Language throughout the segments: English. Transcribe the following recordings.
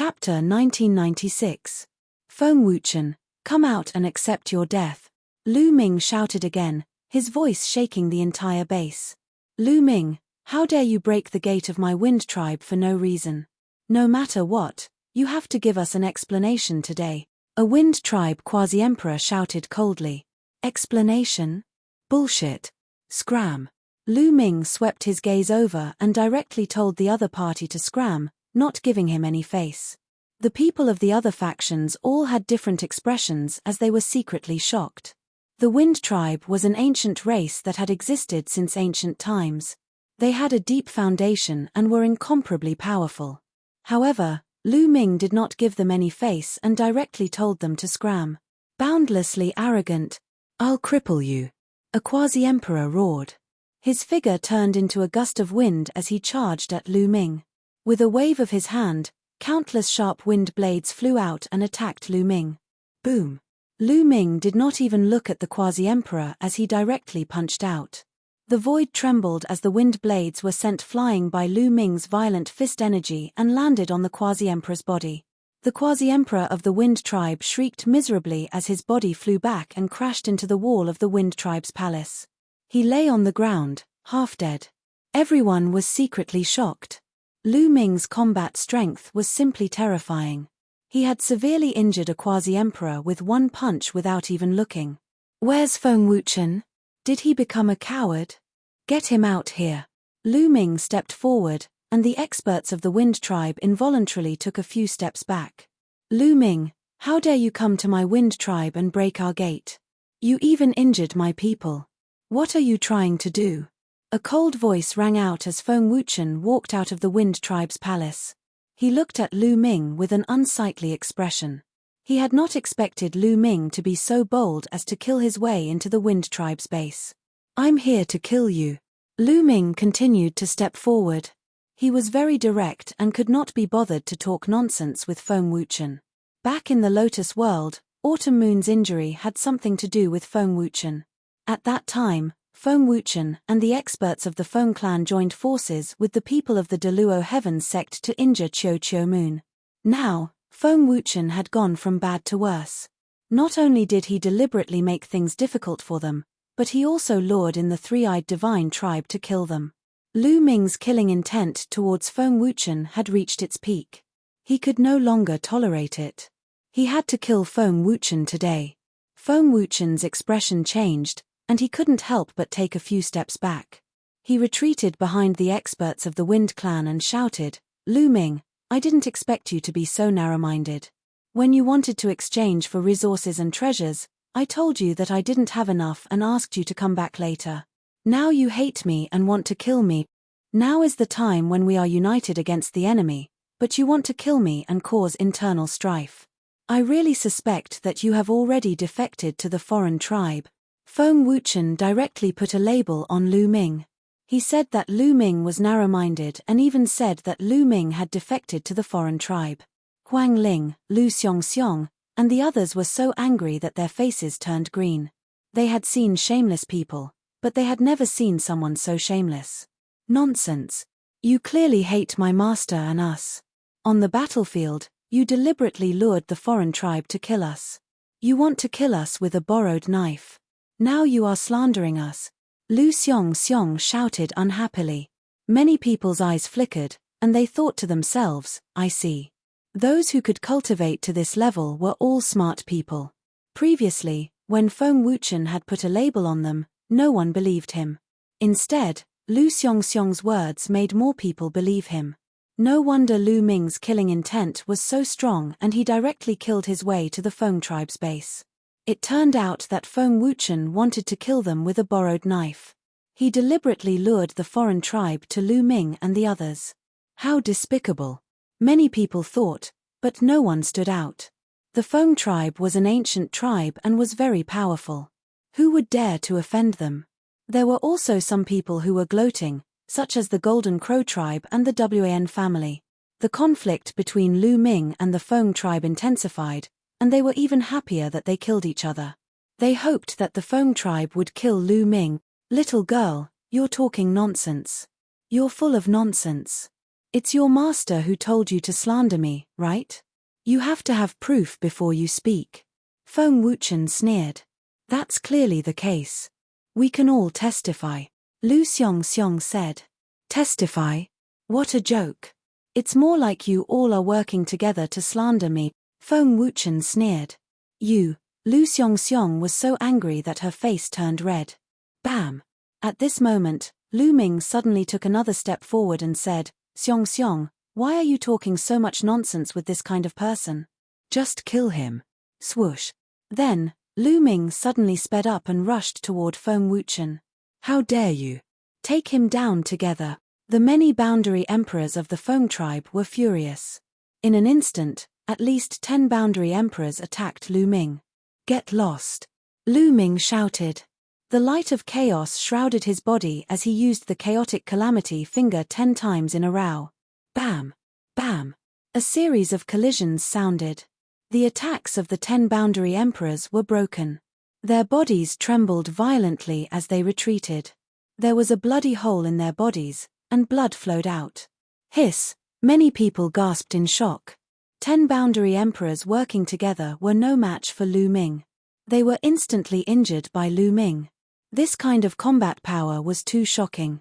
Chapter 1996. Feng Wuchen, come out and accept your death. Lu Ming shouted again, his voice shaking the entire base. Lu Ming, how dare you break the gate of my wind tribe for no reason? No matter what, you have to give us an explanation today. A wind tribe quasi-emperor shouted coldly. Explanation? Bullshit. Scram. Lu Ming swept his gaze over and directly told the other party to scram, not giving him any face. The people of the other factions all had different expressions as they were secretly shocked. The Wind Tribe was an ancient race that had existed since ancient times. They had a deep foundation and were incomparably powerful. However, Lu Ming did not give them any face and directly told them to scram. Boundlessly arrogant, I'll cripple you. A quasi-emperor roared. His figure turned into a gust of wind as he charged at Lu Ming. With a wave of his hand, countless sharp wind blades flew out and attacked Lu Ming. Boom! Lu Ming did not even look at the quasi-emperor as he directly punched out. The void trembled as the wind blades were sent flying by Lu Ming's violent fist energy and landed on the quasi-emperor's body. The quasi-emperor of the Wind Tribe shrieked miserably as his body flew back and crashed into the wall of the Wind Tribe's palace. He lay on the ground, half dead. Everyone was secretly shocked. Lu Ming's combat strength was simply terrifying. He had severely injured a quasi-emperor with one punch without even looking. Where's Feng Wuchen? Did he become a coward? Get him out here. Lu Ming stepped forward, and the experts of the Wind Tribe involuntarily took a few steps back. Lu Ming, how dare you come to my Wind Tribe and break our gate? You even injured my people. What are you trying to do? A cold voice rang out as Feng Wuchen walked out of the Wind Tribe's palace. He looked at Lu Ming with an unsightly expression. He had not expected Lu Ming to be so bold as to kill his way into the Wind Tribe's base. I'm here to kill you. Lu Ming continued to step forward. He was very direct and could not be bothered to talk nonsense with Feng Wuchen. Back in the Lotus world, Autumn Moon's injury had something to do with Feng Wuchen. At that time, Feng Wuchen and the experts of the Feng clan joined forces with the people of the Deluo Heavens sect to injure Qiu Moon. Now, Feng Wuchen had gone from bad to worse. Not only did he deliberately make things difficult for them, but he also lured in the three-eyed divine tribe to kill them. Lu Ming's killing intent towards Feng Wuchen had reached its peak. He could no longer tolerate it. He had to kill Feng Wuchen today. Feng Wuchen's expression changed, and he couldn't help but take a few steps back. He retreated behind the experts of the Wind Clan and shouted, Lu Ming, I didn't expect you to be so narrow-minded. When you wanted to exchange for resources and treasures, I told you that I didn't have enough and asked you to come back later. Now you hate me and want to kill me. Now is the time when we are united against the enemy, but you want to kill me and cause internal strife. I really suspect that you have already defected to the foreign tribe. Feng Wuchen directly put a label on Lu Ming. He said that Lu Ming was narrow-minded and even said that Lu Ming had defected to the foreign tribe. Huang Ling, Lu Xiongxiong, and the others were so angry that their faces turned green. They had seen shameless people, but they had never seen someone so shameless. Nonsense. You clearly hate my master and us. On the battlefield, you deliberately lured the foreign tribe to kill us. You want to kill us with a borrowed knife. Now you are slandering us. Lu Xiongxiong shouted unhappily. Many people's eyes flickered, and they thought to themselves, I see. Those who could cultivate to this level were all smart people. Previously, when Feng Wuchen had put a label on them, no one believed him. Instead, Lu Xiongxiong's words made more people believe him. No wonder Lu Ming's killing intent was so strong and he directly killed his way to the Feng tribe's base. It turned out that Feng Wuchen wanted to kill them with a borrowed knife. He deliberately lured the foreign tribe to Lu Ming and the others. How despicable. Many people thought, but no one stood out. The Feng tribe was an ancient tribe and was very powerful. Who would dare to offend them? There were also some people who were gloating, such as the Golden Crow tribe and the Wan family. The conflict between Lu Ming and the Feng tribe intensified, and they were even happier that they killed each other. They hoped that the Feng tribe would kill Lu Ming. Little girl, you're talking nonsense. You're full of nonsense. It's your master who told you to slander me, right? You have to have proof before you speak. Feng Wuchen sneered. That's clearly the case. We can all testify. Lu Xiongxiong said. Testify? What a joke. It's more like you all are working together to slander me, Feng Wuchen sneered. You. Lu Xiongxiong was so angry that her face turned red. Bam! At this moment, Lu Ming suddenly took another step forward and said, Xiongxiong, why are you talking so much nonsense with this kind of person? Just kill him. Swoosh. Then, Lu Ming suddenly sped up and rushed toward Feng Wuchen. How dare you? Take him down together. The many boundary emperors of the Feng tribe were furious. In an instant, at least 10 boundary emperors attacked Lu Ming. Get lost. Lu Ming shouted. The light of chaos shrouded his body as he used the chaotic calamity finger 10 times in a row. Bam! Bam! A series of collisions sounded. The attacks of the 10 boundary emperors were broken. Their bodies trembled violently as they retreated. There was a bloody hole in their bodies, and blood flowed out. Hiss! Many people gasped in shock. 10 boundary emperors working together were no match for Lu Ming. They were instantly injured by Lu Ming. This kind of combat power was too shocking.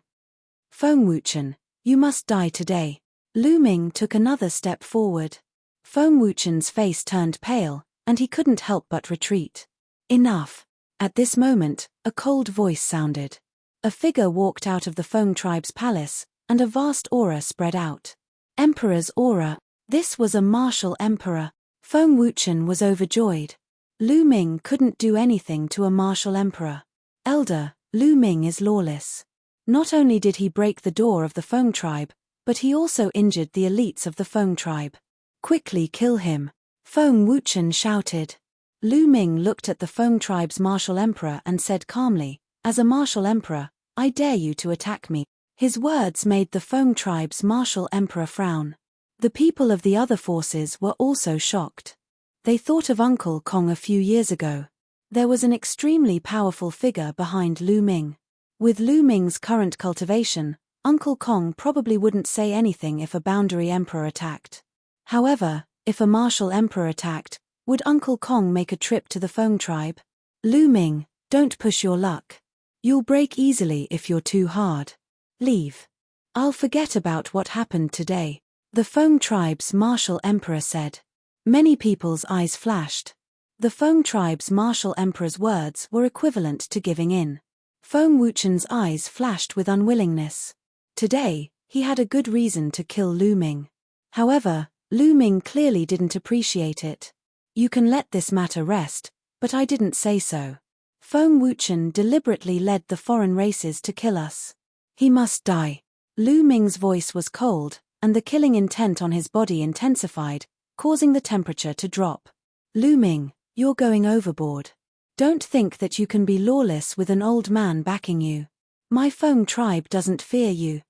Feng Wuchen, you must die today. Lu Ming took another step forward. Feng Wuchen's face turned pale, and he couldn't help but retreat. Enough. At this moment, a cold voice sounded. A figure walked out of the Feng tribe's palace, and a vast aura spread out. Emperor's aura. This was a martial emperor. Feng Wuchen was overjoyed. Lu Ming couldn't do anything to a martial emperor. Elder, Lu Ming is lawless. Not only did he break the door of the Feng tribe, but he also injured the elites of the Feng tribe. Quickly kill him. Feng Wuchen shouted. Lu Ming looked at the Feng tribe's martial emperor and said calmly, as a martial emperor, I dare you to attack me. His words made the Feng tribe's martial emperor frown. The people of the other forces were also shocked. They thought of Uncle Kong a few years ago. There was an extremely powerful figure behind Lu Ming. With Lu Ming's current cultivation, Uncle Kong probably wouldn't say anything if a boundary emperor attacked. However, if a martial emperor attacked, would Uncle Kong make a trip to the Feng tribe? Lu Ming, don't push your luck. You'll break easily if you're too hard. Leave. I'll forget about what happened today, the Feng tribe's martial emperor said. Many people's eyes flashed. The Feng tribe's martial emperor's words were equivalent to giving in. Feng Wuchen's eyes flashed with unwillingness. Today, he had a good reason to kill Lu Ming. However, Lu Ming clearly didn't appreciate it. You can let this matter rest, but I didn't say so. Feng Wuchen deliberately led the foreign races to kill us. He must die. Lu Ming's voice was cold, and the killing intent on his body intensified, causing the temperature to drop. Lu Ming, you're going overboard. Don't think that you can be lawless with an old man backing you. My Feng tribe doesn't fear you.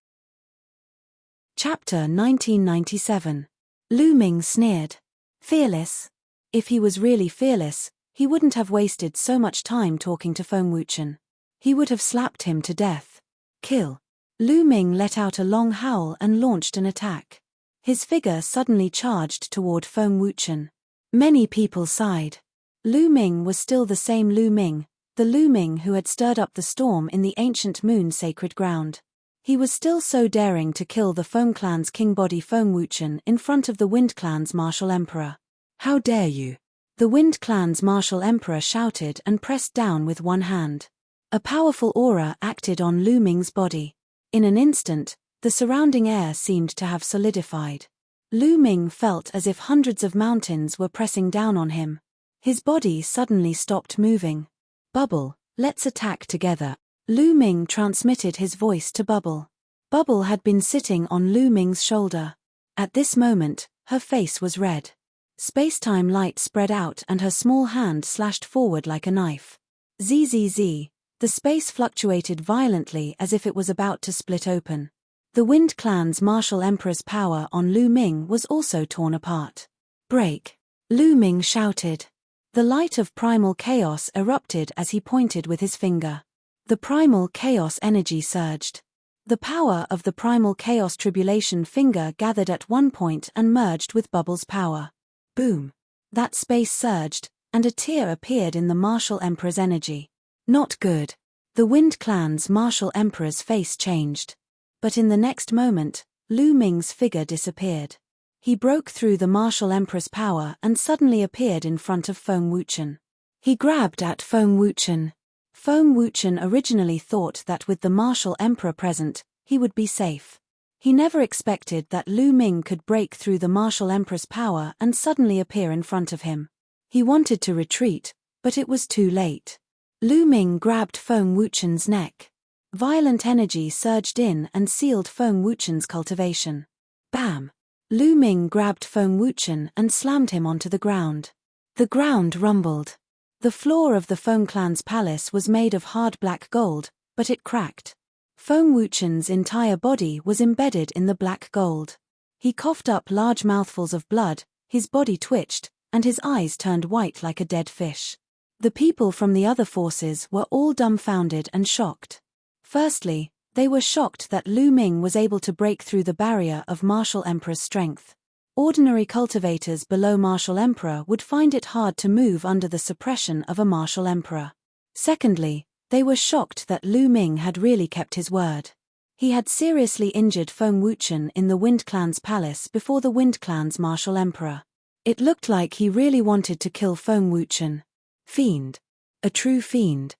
Chapter 1997. Lu Ming sneered. Fearless? If he was really fearless, he wouldn't have wasted so much time talking to Feng Wuchen. He would have slapped him to death. Kill. Lu Ming let out a long howl and launched an attack. His figure suddenly charged toward Feng Wuchen. Many people sighed. Lu Ming was still the same Lu Ming, the Lu Ming who had stirred up the storm in the ancient moon sacred ground. He was still so daring to kill the Feng clan's king body Feng Wuchen in front of the Wind clan's martial emperor. How dare you? The Wind clan's martial emperor shouted and pressed down with one hand. A powerful aura acted on Lu Ming's body. In an instant, the surrounding air seemed to have solidified. Lu Ming felt as if hundreds of mountains were pressing down on him. His body suddenly stopped moving. Bubble, let's attack together. Lu Ming transmitted his voice to Bubble. Bubble had been sitting on Lu Ming's shoulder. At this moment, her face was red. Space-time light spread out and her small hand slashed forward like a knife. Zzz. The space fluctuated violently as if it was about to split open. The Wind clan's martial emperor's power on Lu Ming was also torn apart. Break! Lu Ming shouted. The light of primal chaos erupted as he pointed with his finger. The primal chaos energy surged. The power of the primal chaos tribulation finger gathered at one point and merged with Bubble's power. Boom! That space surged, and a tear appeared in the Martial Emperor's energy. Not good. The Wind Clan's Martial Emperor's face changed. But in the next moment, Lu Ming's figure disappeared. He broke through the Martial Emperor's power and suddenly appeared in front of Feng Wuchen. He grabbed at Feng Wuchen. Feng Wuchen originally thought that with the Martial Emperor present, he would be safe. He never expected that Lu Ming could break through the Martial Emperor's power and suddenly appear in front of him. He wanted to retreat, but it was too late. Lu Ming grabbed Feng Wuchen's neck. Violent energy surged in and sealed Feng Wuchen's cultivation. Bam! Lu Ming grabbed Feng Wuchen and slammed him onto the ground. The ground rumbled. The floor of the Feng clan's palace was made of hard black gold, but it cracked. Feng Wuchen's entire body was embedded in the black gold. He coughed up large mouthfuls of blood, his body twitched, and his eyes turned white like a dead fish. The people from the other forces were all dumbfounded and shocked. Firstly, they were shocked that Lu Ming was able to break through the barrier of Martial Emperor's strength. Ordinary cultivators below Martial Emperor would find it hard to move under the suppression of a Martial Emperor. Secondly, they were shocked that Lu Ming had really kept his word. He had seriously injured Feng Wuchen in the Wind Clan's palace before the Wind Clan's Martial Emperor. It looked like he really wanted to kill Feng Wuchen. Fiend. A true fiend.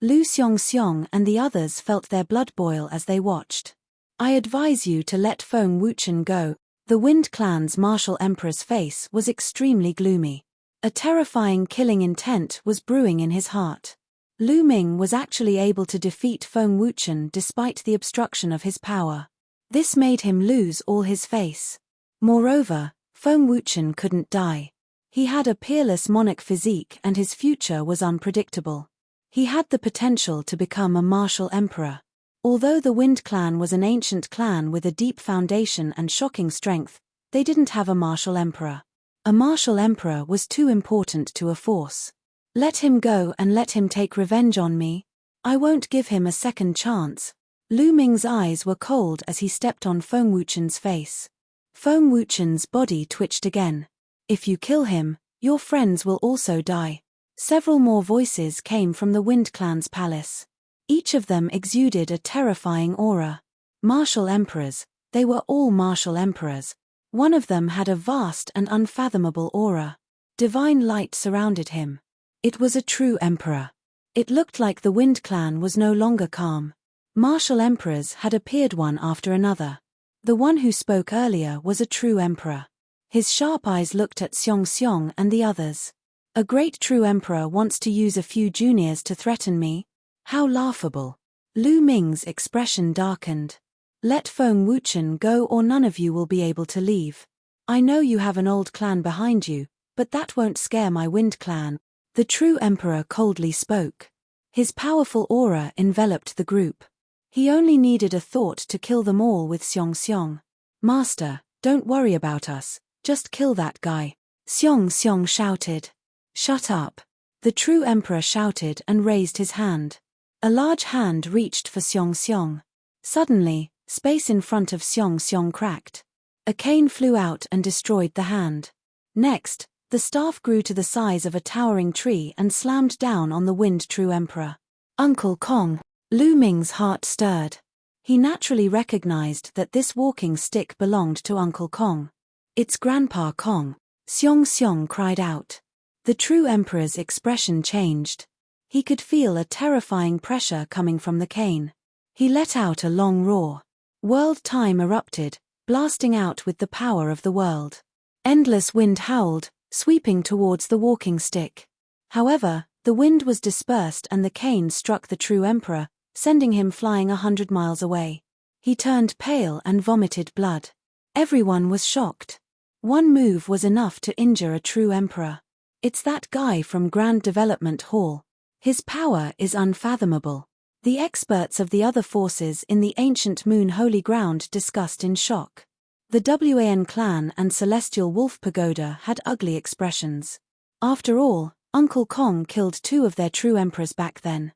Lu Xiongxiong and the others felt their blood boil as they watched. I advise you to let Feng Wuchen go. The Wind Clan's Martial Emperor's face was extremely gloomy. A terrifying killing intent was brewing in his heart. Lu Ming was actually able to defeat Feng Wuchen despite the obstruction of his power. This made him lose all his face. Moreover, Feng Wuchen couldn't die. He had a peerless monarch physique and his future was unpredictable. He had the potential to become a Martial Emperor. Although the Wind Clan was an ancient clan with a deep foundation and shocking strength, they didn't have a Martial Emperor. A Martial Emperor was too important to a force. Let him go and let him take revenge on me. I won't give him a second chance. Lu Ming's eyes were cold as he stepped on Feng Wuchen's face. Feng Wuchen's body twitched again. If you kill him, your friends will also die. Several more voices came from the Wind Clan's palace. Each of them exuded a terrifying aura. Martial Emperors, they were all Martial Emperors. One of them had a vast and unfathomable aura. Divine light surrounded him. It was a true emperor. It looked like the Wind Clan was no longer calm. Martial Emperors had appeared one after another. The one who spoke earlier was a true emperor. His sharp eyes looked at Xiongxiong and the others. A great true emperor wants to use a few juniors to threaten me? How laughable. Lu Ming's expression darkened. Let Feng Wuchen go or none of you will be able to leave. I know you have an old clan behind you, but that won't scare my Wind Clan. The true emperor coldly spoke. His powerful aura enveloped the group. He only needed a thought to kill them all with Xiongxiong. Master, don't worry about us, just kill that guy. Xiongxiong shouted. Shut up. The true emperor shouted and raised his hand. A large hand reached for Xiongxiong. Suddenly, space in front of Xiongxiong cracked. A cane flew out and destroyed the hand. Next, the staff grew to the size of a towering tree and slammed down on the Wind True Emperor. Uncle Kong. Lu Ming's heart stirred. He naturally recognized that this walking stick belonged to Uncle Kong. It's Grandpa Kong. Xiongxiong cried out. The true emperor's expression changed. He could feel a terrifying pressure coming from the cane. He let out a long roar. World time erupted, blasting out with the power of the world. Endless wind howled, sweeping towards the walking stick. However, the wind was dispersed and the cane struck the true emperor, sending him flying 100 miles away. He turned pale and vomited blood. Everyone was shocked. One move was enough to injure a true emperor. It's that guy from Grand Development Hall. His power is unfathomable. The experts of the other forces in the ancient Moon Holy Ground discussed in shock. The WAN clan and Celestial Wolf Pagoda had ugly expressions. After all, Uncle Kong killed 2 of their true emperors back then.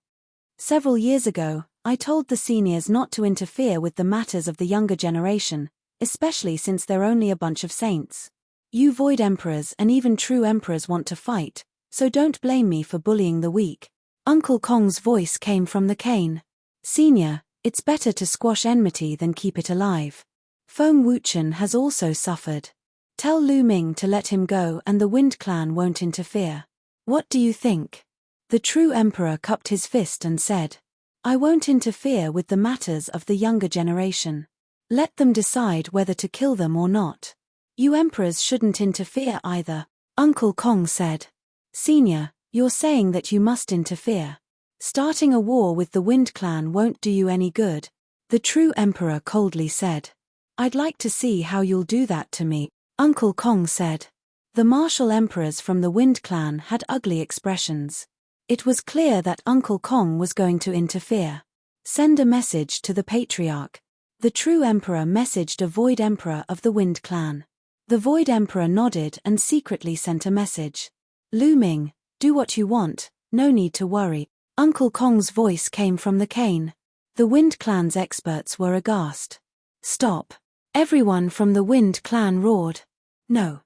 Several years ago, I told the seniors not to interfere with the matters of the younger generation, especially since they're only a bunch of saints. You void emperors and even true emperors want to fight, so don't blame me for bullying the weak. Uncle Kong's voice came from the cane. Senior, it's better to squash enmity than keep it alive. Feng Wuchen has also suffered. Tell Lu Ming to let him go and the Wind Clan won't interfere. What do you think? The true emperor cupped his fist and said, I won't interfere with the matters of the younger generation. Let them decide whether to kill them or not. You emperors shouldn't interfere either, Uncle Kong said. Senior, you're saying that you must interfere. Starting a war with the Wind Clan won't do you any good, the true emperor coldly said. I'd like to see how you'll do that to me, Uncle Kong said. The martial emperors from the Wind Clan had ugly expressions. It was clear that Uncle Kong was going to interfere. Send a message to the patriarch. The true emperor messaged a void emperor of the Wind Clan. The void emperor nodded and secretly sent a message. Lu Ming, do what you want, no need to worry. Uncle Kong's voice came from the cane. The Wind Clan's experts were aghast. Stop. Everyone from the Wind Clan roared. No.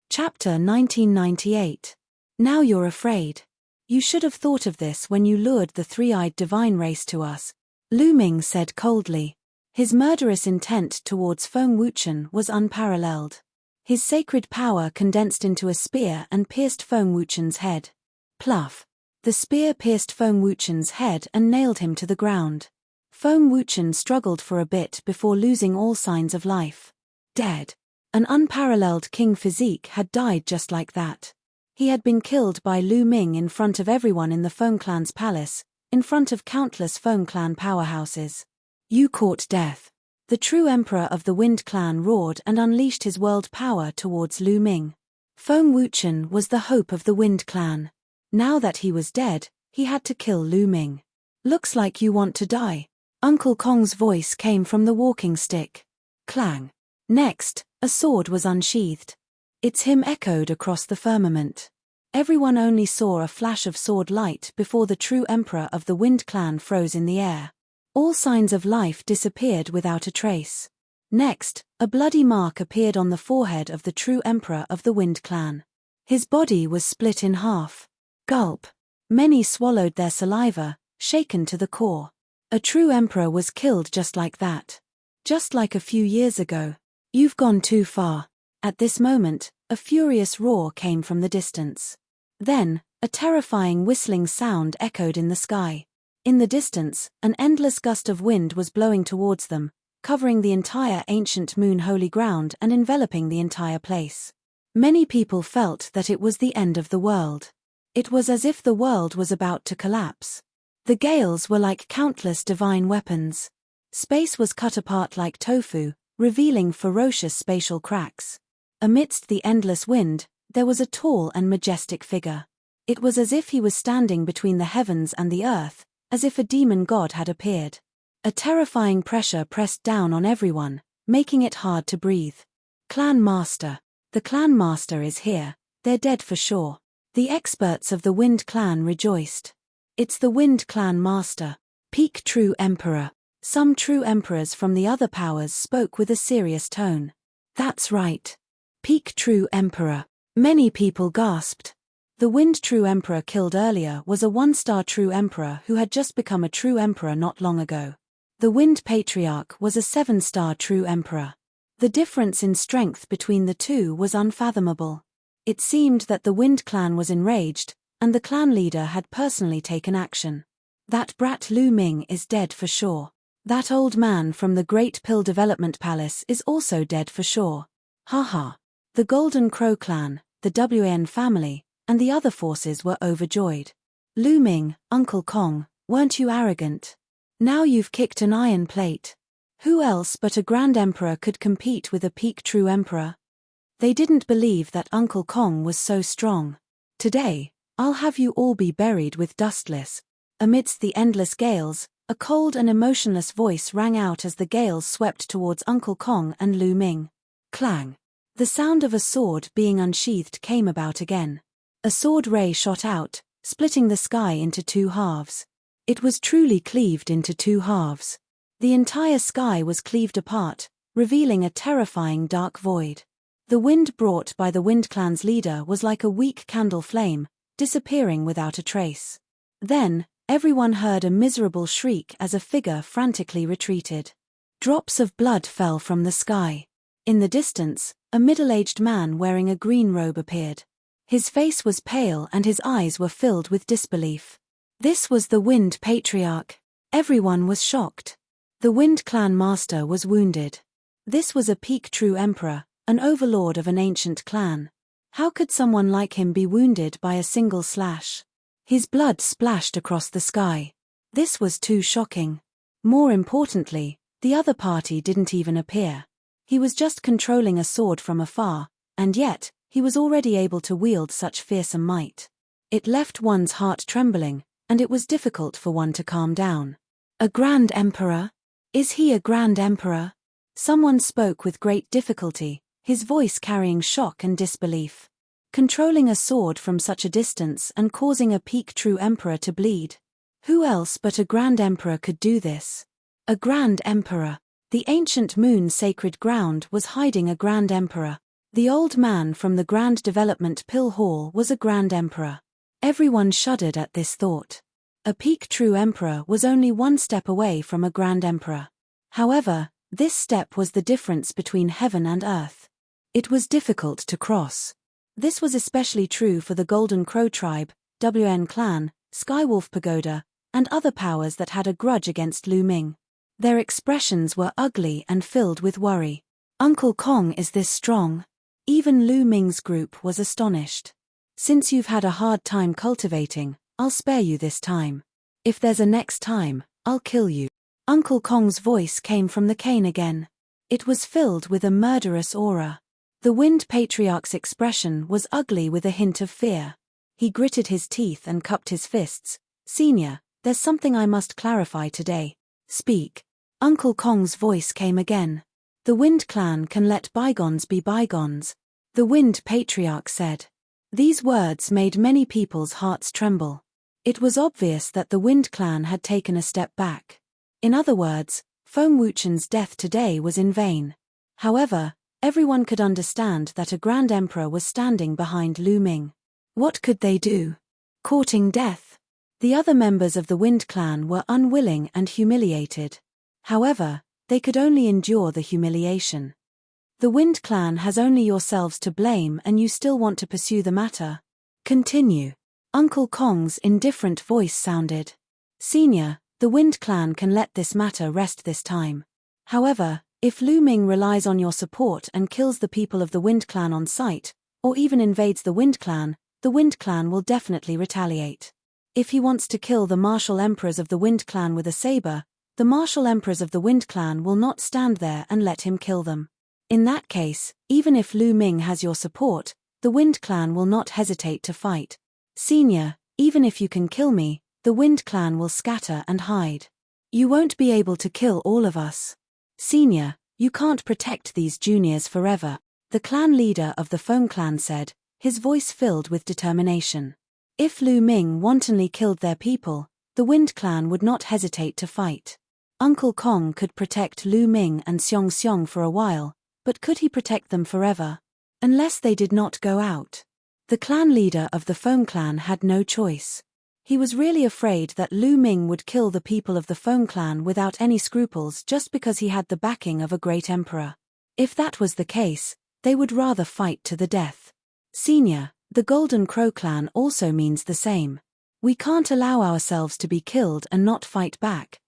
Chapter 1998. Now you're afraid. You should have thought of this when you lured the three-eyed divine race to us, Lu Ming said coldly. His murderous intent towards Feng Wuchen was unparalleled. His sacred power condensed into a spear and pierced Feng Wuchen's head. Pluff. The spear pierced Feng Wuchen's head and nailed him to the ground. Feng Wuchen struggled for a bit before losing all signs of life. Dead. An unparalleled king physique had died just like that. He had been killed by Lu Ming in front of everyone in the Feng Clan's palace, in front of countless Feng Clan powerhouses. You court death. The true emperor of the Wind Clan roared and unleashed his world power towards Lu Ming. Feng Wuchen was the hope of the Wind Clan. Now that he was dead, he had to kill Lu Ming. Looks like you want to die. Uncle Kong's voice came from the walking stick. Clang. Next, a sword was unsheathed. Its hymn echoed across the firmament. Everyone only saw a flash of sword light before the true emperor of the Wind Clan froze in the air. All signs of life disappeared without a trace. Next, a bloody mark appeared on the forehead of the true emperor of the Wind Clan. His body was split in half. Gulp. Many swallowed their saliva, shaken to the core. A true emperor was killed just like that. Just like a few years ago. You've gone too far. At this moment, a furious roar came from the distance. Then, a terrifying whistling sound echoed in the sky. In the distance, an endless gust of wind was blowing towards them, covering the entire ancient moon holy ground and enveloping the entire place. Many people felt that it was the end of the world. It was as if the world was about to collapse. The gales were like countless divine weapons. Space was cut apart like tofu, revealing ferocious spatial cracks. Amidst the endless wind, there was a tall and majestic figure. It was as if he was standing between the heavens and the earth, as if a demon god had appeared. A terrifying pressure pressed down on everyone, making it hard to breathe. Clan Master. The Clan Master is here. They're dead for sure. The experts of the Wind Clan rejoiced. It's the Wind Clan Master. Peak True Emperor. Some true emperors from the other powers spoke with a serious tone. That's right. Peak True Emperor. Many people gasped. The Wind True Emperor killed earlier was a 1-star True Emperor who had just become a True Emperor not long ago. The Wind Patriarch was a 7-star True Emperor. The difference in strength between the two was unfathomable. It seemed that the Wind Clan was enraged, and the clan leader had personally taken action. That brat Lu Ming is dead for sure. That old man from the Great Pill Development Palace is also dead for sure. Haha. The Golden Crow Clan, the WAN family, and the other forces were overjoyed. Lu Ming, Uncle Kong, weren't you arrogant? Now you've kicked an iron plate. Who else but a Grand Emperor could compete with a peak True Emperor? They didn't believe that Uncle Kong was so strong. Today, I'll have you all be buried with dustless. Amidst the endless gales, a cold and emotionless voice rang out as the gales swept towards Uncle Kong and Lu Ming. Clang. The sound of a sword being unsheathed came about again. A sword ray shot out, splitting the sky into two halves. It was truly cleaved into two halves. The entire sky was cleaved apart, revealing a terrifying dark void. The wind brought by the Wind Clan's leader was like a weak candle flame, disappearing without a trace. Then, everyone heard a miserable shriek as a figure frantically retreated. Drops of blood fell from the sky. In the distance, a middle-aged man wearing a green robe appeared. His face was pale and his eyes were filled with disbelief. This was the Wind Patriarch. Everyone was shocked. The Wind Clan master was wounded. This was a peak true emperor, an overlord of an ancient clan. How could someone like him be wounded by a single slash? His blood splashed across the sky. This was too shocking. More importantly, the other party didn't even appear. He was just controlling a sword from afar, and yet, he was already able to wield such fearsome might. It left one's heart trembling, and it was difficult for one to calm down. A Grand Emperor? Is he a Grand Emperor? Someone spoke with great difficulty, his voice carrying shock and disbelief. Controlling a sword from such a distance and causing a peak true emperor to bleed. Who else but a Grand Emperor could do this? A Grand Emperor. The ancient moon sacred ground was hiding a Grand Emperor. The old man from the Grand Development Pill Hall was a Grand Emperor. Everyone shuddered at this thought. A peak true emperor was only one step away from a Grand Emperor. However, this step was the difference between heaven and earth. It was difficult to cross. This was especially true for the Golden Crow tribe, WN clan, Skywolf Pagoda, and other powers that had a grudge against Lu Ming. Their expressions were ugly and filled with worry. Uncle Kong, is this strong? Even Lu Ming's group was astonished. Since you've had a hard time cultivating, I'll spare you this time. If there's a next time, I'll kill you. Uncle Kong's voice came from the cane again. It was filled with a murderous aura. The Wind Patriarch's expression was ugly with a hint of fear. He gritted his teeth and cupped his fists. Senior, there's something I must clarify today. Speak. Uncle Kong's voice came again. The Wind Clan can let bygones be bygones. The Wind Patriarch said. These words made many people's hearts tremble. It was obvious that the Wind Clan had taken a step back. In other words, Feng Wuchen's death today was in vain. However, everyone could understand that a Grand Emperor was standing behind Lu Ming. What could they do? Courting death? The other members of the Wind Clan were unwilling and humiliated. However, they could only endure the humiliation. The Wind Clan has only yourselves to blame and you still want to pursue the matter. Continue. Uncle Kong's indifferent voice sounded. Senior, the Wind Clan can let this matter rest this time. However, if Lu Ming relies on your support and kills the people of the Wind Clan on sight, or even invades the Wind Clan will definitely retaliate. If he wants to kill the martial emperors of the Wind Clan with a saber, the martial emperors of the Wind Clan will not stand there and let him kill them. In that case, even if Lu Ming has your support, the Wind Clan will not hesitate to fight. Senior, even if you can kill me, the Wind Clan will scatter and hide. You won't be able to kill all of us. Senior, you can't protect these juniors forever, the clan leader of the Feng clan said, his voice filled with determination. If Lu Ming wantonly killed their people, the Wind Clan would not hesitate to fight. Uncle Kong could protect Lu Ming and Xiong Xiong for a while, but could he protect them forever? Unless they did not go out. The clan leader of the Feng clan had no choice. He was really afraid that Lu Ming would kill the people of the Feng clan without any scruples just because he had the backing of a great emperor. If that was the case, they would rather fight to the death. Senior, the Golden Crow clan also means the same. We can't allow ourselves to be killed and not fight back.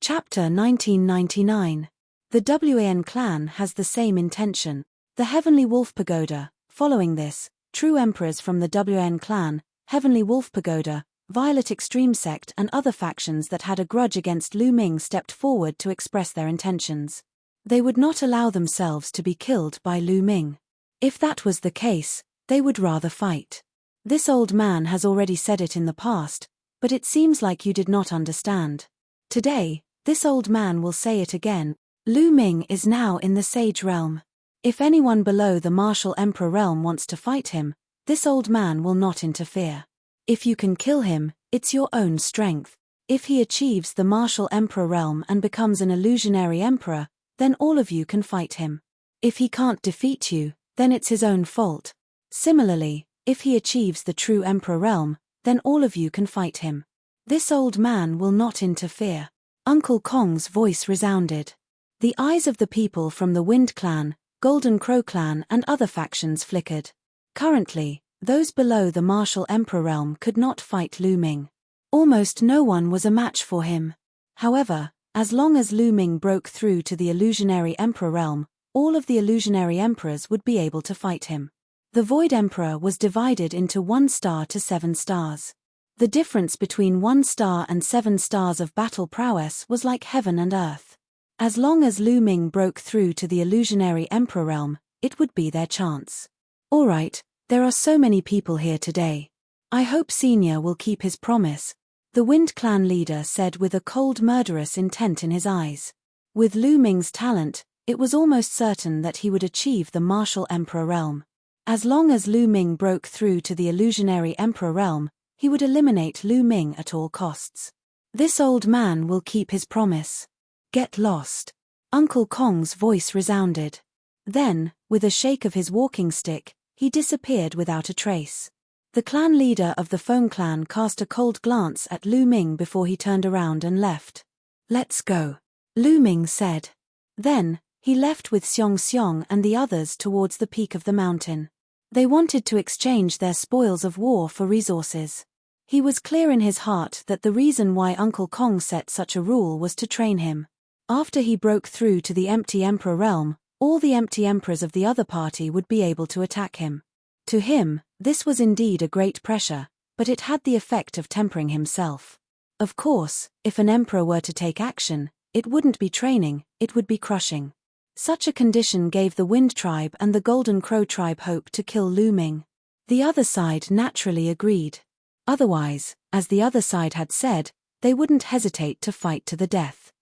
Chapter 1999. The WAN clan has the same intention. The Heavenly Wolf Pagoda. Following this, true emperors from the WN clan, Heavenly Wolf Pagoda, Violet Extreme Sect and other factions that had a grudge against Lu Ming stepped forward to express their intentions. They would not allow themselves to be killed by Lu Ming. If that was the case, they would rather fight. This old man has already said it in the past, but it seems like you did not understand. Today, this old man will say it again. Lu Ming is now in the Sage realm. If anyone below the Martial Emperor realm wants to fight him, this old man will not interfere. If you can kill him, It's your own strength. If he achieves the martial emperor realm and becomes an illusionary emperor, then all of you can fight him. If he can't defeat you, then it's his own fault. Similarly, if he achieves the true emperor realm, then all of you can fight him. This old man will not interfere. Uncle Kong's voice resounded. The eyes of the people from the Wind Clan, Golden Crow Clan and other factions flickered. Currently, those below the martial emperor realm could not fight Lu Ming. Almost no one was a match for him. However, as long as Lu Ming broke through to the illusionary emperor realm, all of the illusionary emperors would be able to fight him. The Void Emperor was divided into 1 star to 7 stars. The difference between 1 star and 7 stars of battle prowess was like heaven and earth. As long as Lu Ming broke through to the illusionary emperor realm, it would be their chance. Alright, there are so many people here today. I hope Senior will keep his promise, the Wind Clan leader said with a cold murderous intent in his eyes. With Lu Ming's talent, it was almost certain that he would achieve the martial emperor realm. As long as Lu Ming broke through to the illusionary emperor realm, he would eliminate Lu Ming at all costs. This old man will keep his promise. Get lost. Uncle Kong's voice resounded. Then, with a shake of his walking stick, he disappeared without a trace. The clan leader of the Phone Clan cast a cold glance at Lu Ming before he turned around and left. Let's go, Lu Ming said. Then, he left with Xiong Xiong and the others towards the peak of the mountain. They wanted to exchange their spoils of war for resources. He was clear in his heart that the reason why Uncle Kong set such a rule was to train him. After he broke through to the empty emperor realm, all the empty emperors of the other party would be able to attack him. To him, this was indeed a great pressure, but it had the effect of tempering himself. Of course, if an emperor were to take action, it wouldn't be training, it would be crushing. Such a condition gave the Wind Tribe and the Golden Crow Tribe hope to kill Lu Ming. The other side naturally agreed. Otherwise, as the other side had said, they wouldn't hesitate to fight to the death.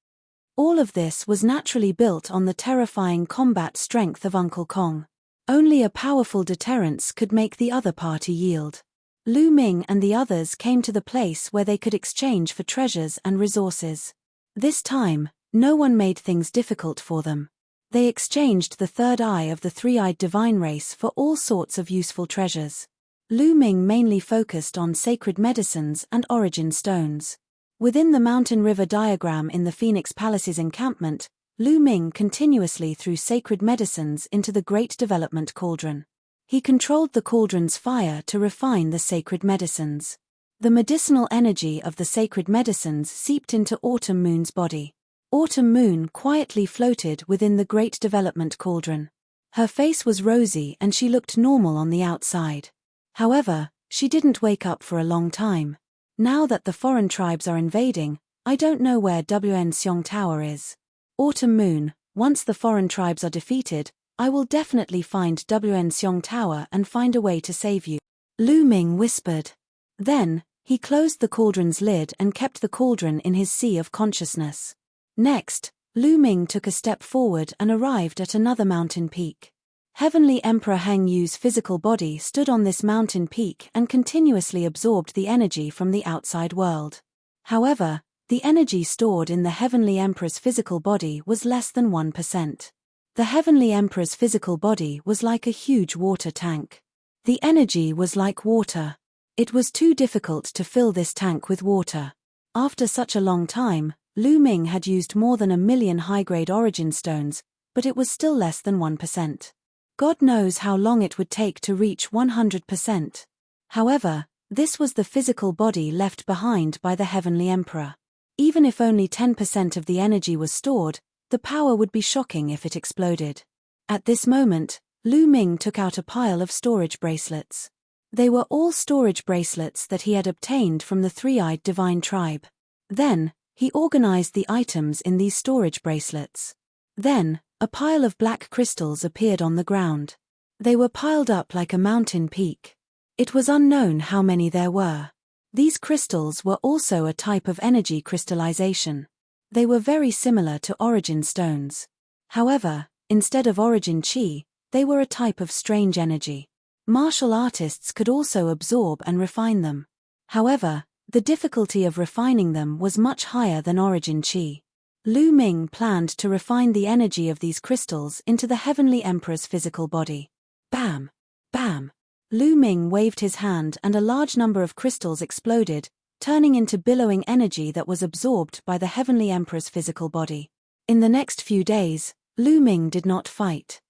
All of this was naturally built on the terrifying combat strength of Uncle Kong. Only a powerful deterrence could make the other party yield. Lu Ming and the others came to the place where they could exchange for treasures and resources. This time, no one made things difficult for them. They exchanged the third eye of the three-eyed divine race for all sorts of useful treasures. Lu Ming mainly focused on sacred medicines and origin stones. Within the mountain river diagram in the Phoenix Palace's encampment, Lu Ming continuously threw sacred medicines into the Great Development Cauldron. He controlled the cauldron's fire to refine the sacred medicines. The medicinal energy of the sacred medicines seeped into Autumn Moon's body. Autumn Moon quietly floated within the Great Development Cauldron. Her face was rosy and she looked normal on the outside. However, she didn't wake up for a long time. Now that the foreign tribes are invading, I don't know where WN Xiong Tower is. Autumn Moon, once the foreign tribes are defeated, I will definitely find WN Xiong Tower and find a way to save you, Lu Ming whispered. Then, he closed the cauldron's lid and kept the cauldron in his sea of consciousness. Next, Lu Ming took a step forward and arrived at another mountain peak. Heavenly Emperor Heng Yu's physical body stood on this mountain peak and continuously absorbed the energy from the outside world. However, the energy stored in the Heavenly Emperor's physical body was less than 1%. The Heavenly Emperor's physical body was like a huge water tank. The energy was like water. It was too difficult to fill this tank with water. After such a long time, Lu Ming had used more than 1 million high-grade origin stones, but it was still less than 1%. God knows how long it would take to reach 100%. However, this was the physical body left behind by the Heavenly Emperor. Even if only 10% of the energy was stored, the power would be shocking if it exploded. At this moment, Lu Ming took out a pile of storage bracelets. They were all storage bracelets that he had obtained from the three-eyed divine tribe. Then, he organized the items in these storage bracelets. Then, a pile of black crystals appeared on the ground. They were piled up like a mountain peak. It was unknown how many there were. These crystals were also a type of energy crystallization. They were very similar to origin stones. However, instead of origin chi, they were a type of strange energy. Martial artists could also absorb and refine them. However, The difficulty of refining them was much higher than origin chi. Lu Ming planned to refine the energy of these crystals into the Heavenly Emperor's physical body. Bam! Bam! Lu Ming waved his hand and a large number of crystals exploded, turning into billowing energy that was absorbed by the Heavenly Emperor's physical body. In the next few days, Lu Ming did not fight.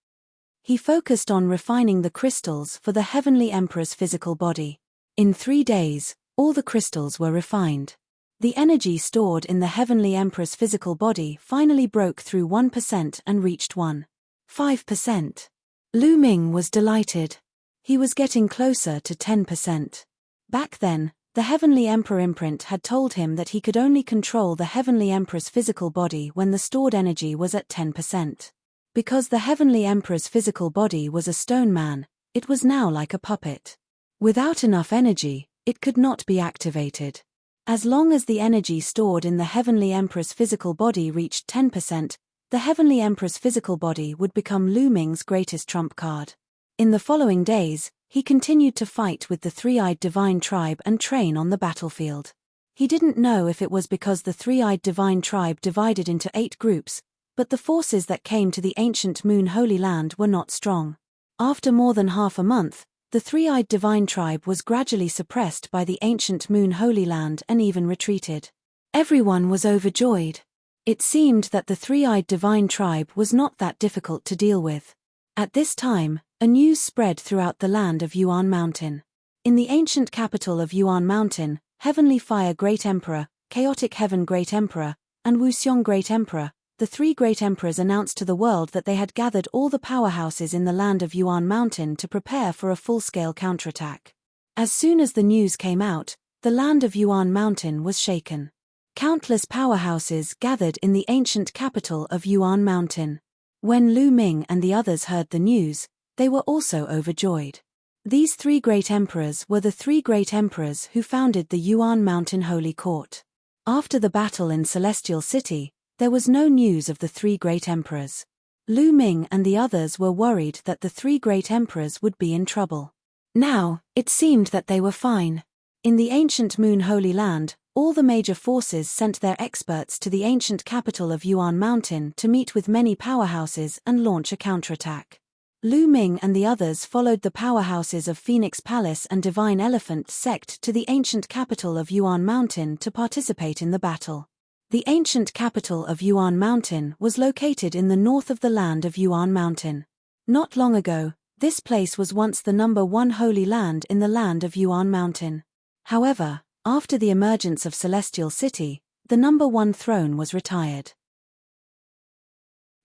He focused on refining the crystals for the Heavenly Emperor's physical body. In 3 days, all the crystals were refined. The energy stored in the Heavenly Emperor's physical body finally broke through 1% and reached 1.5%. Lu Ming was delighted. He was getting closer to 10%. Back then, the Heavenly Emperor imprint had told him that he could only control the Heavenly Emperor's physical body when the stored energy was at 10%. Because the Heavenly Emperor's physical body was a stone man, it was now like a puppet. Without enough energy, it could not be activated. As long as the energy stored in the Heavenly Emperor's physical body reached 10%, the Heavenly Emperor's physical body would become Lu Ming's greatest trump card. In the following days, he continued to fight with the three-eyed divine tribe and train on the battlefield. He didn't know if it was because the three-eyed divine tribe divided into 8 groups, but the forces that came to the ancient Moon Holy Land were not strong. After more than half a month, the three-eyed divine tribe was gradually suppressed by the ancient Moon Holy Land and even retreated. Everyone was overjoyed. It seemed that the three-eyed divine tribe was not that difficult to deal with. At this time, a news spread throughout the land of Yuan Mountain. In the ancient capital of Yuan Mountain, Heavenly Fire Great Emperor, Chaotic Heaven Great Emperor, and Wuxiong Great Emperor, the 3 great emperors announced to the world that they had gathered all the powerhouses in the land of Yuan Mountain to prepare for a full-scale counterattack. As soon as the news came out, the land of Yuan Mountain was shaken. Countless powerhouses gathered in the ancient capital of Yuan Mountain. When Lu Ming and the others heard the news, they were also overjoyed. These 3 great emperors were the 3 great emperors who founded the Yuan Mountain Holy Court. After the battle in Celestial City, there was no news of the 3 great emperors. Lu Ming and the others were worried that the 3 great emperors would be in trouble. Now, it seemed that they were fine. In the ancient Moon Holy Land, all the major forces sent their experts to the ancient capital of Yuan Mountain to meet with many powerhouses and launch a counterattack. Lu Ming and the others followed the powerhouses of Phoenix Palace and Divine Elephant Sect to the ancient capital of Yuan Mountain to participate in the battle. The ancient capital of Yuan Mountain was located in the north of the land of Yuan Mountain. Not long ago, this place was once the number 1 holy land in the land of Yuan Mountain. However, after the emergence of Celestial City, the number 1 throne was retired.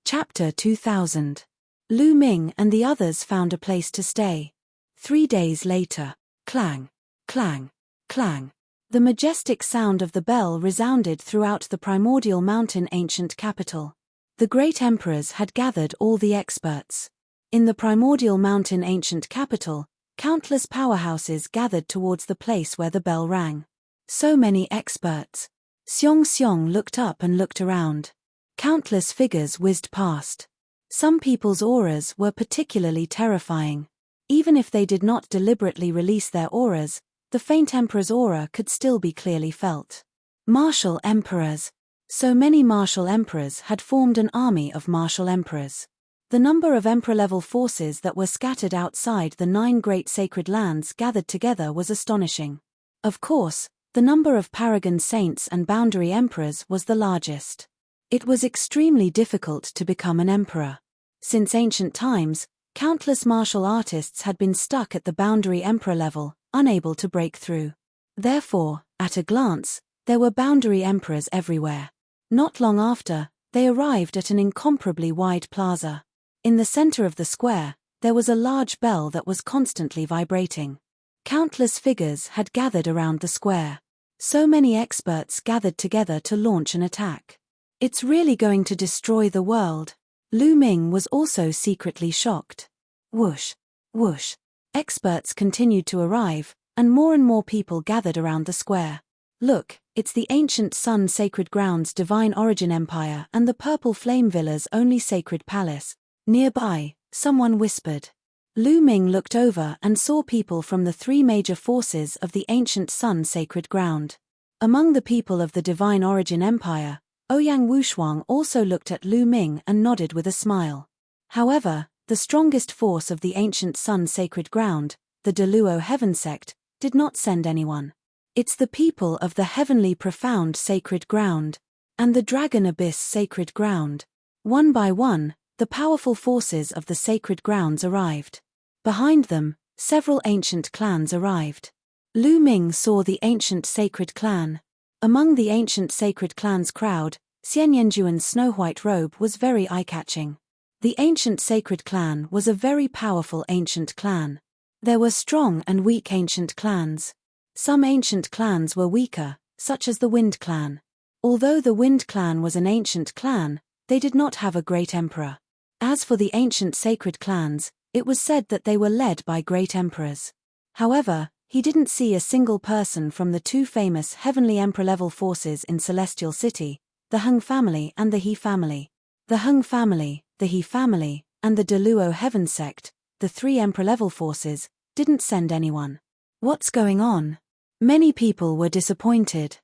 Chapter 2000. Lu Ming and the others found a place to stay. 3 days later, clang, clang, clang. The majestic sound of the bell resounded throughout the primordial mountain ancient capital. The great emperors had gathered all the experts. In the primordial mountain ancient capital, countless powerhouses gathered towards the place where the bell rang. So many experts. Xiong Xiong looked up and looked around. Countless figures whizzed past. Some people's auras were particularly terrifying. Even if they did not deliberately release their auras, the faint emperor's aura could still be clearly felt. Martial emperors. So many martial emperors had formed an army of martial emperors. The number of emperor-level forces that were scattered outside the 9 great sacred lands gathered together was astonishing. Of course, the number of paragon saints and boundary emperors was the largest. It was extremely difficult to become an emperor. Since ancient times, countless martial artists had been stuck at the boundary emperor level, unable to break through. Therefore, at a glance, there were boundary emperors everywhere. Not long after, they arrived at an incomparably wide plaza. In the center of the square, there was a large bell that was constantly vibrating. Countless figures had gathered around the square. So many experts gathered together to launch an attack. It's really going to destroy the world. Lu Ming was also secretly shocked. Whoosh, whoosh. Experts continued to arrive, and more people gathered around the square. Look, it's the ancient Sun Sacred Grounds Divine Origin Empire and the Purple Flame Villa's only sacred palace. Nearby, someone whispered. Lu Ming looked over and saw people from the three major forces of the ancient sun sacred ground. Among the people of the divine origin empire, Ouyang Wushuang also looked at Lu Ming and nodded with a smile. However, the strongest force of the ancient sun sacred ground, the Deluo heaven sect, did not send anyone. It's the people of the heavenly profound sacred ground, and the dragon abyss sacred ground. One by one, the powerful forces of the sacred grounds arrived. Behind them, several ancient clans arrived. Lu Ming saw the ancient sacred clan. Among the ancient sacred clan's crowd, Xian Yanjuan's snow-white robe was very eye-catching. The ancient sacred clan was a very powerful ancient clan. There were strong and weak ancient clans. Some ancient clans were weaker, such as the Wind clan. Although the Wind clan was an ancient clan, they did not have a great emperor. As for the ancient sacred clans, it was said that they were led by great emperors. However, he didn't see a single person from the two famous heavenly emperor-level forces in Celestial City, the Hung family and the He family. The Hung family, the He family, and the Deluo heaven sect, the three emperor-level forces, didn't send anyone. What's going on? Many people were disappointed.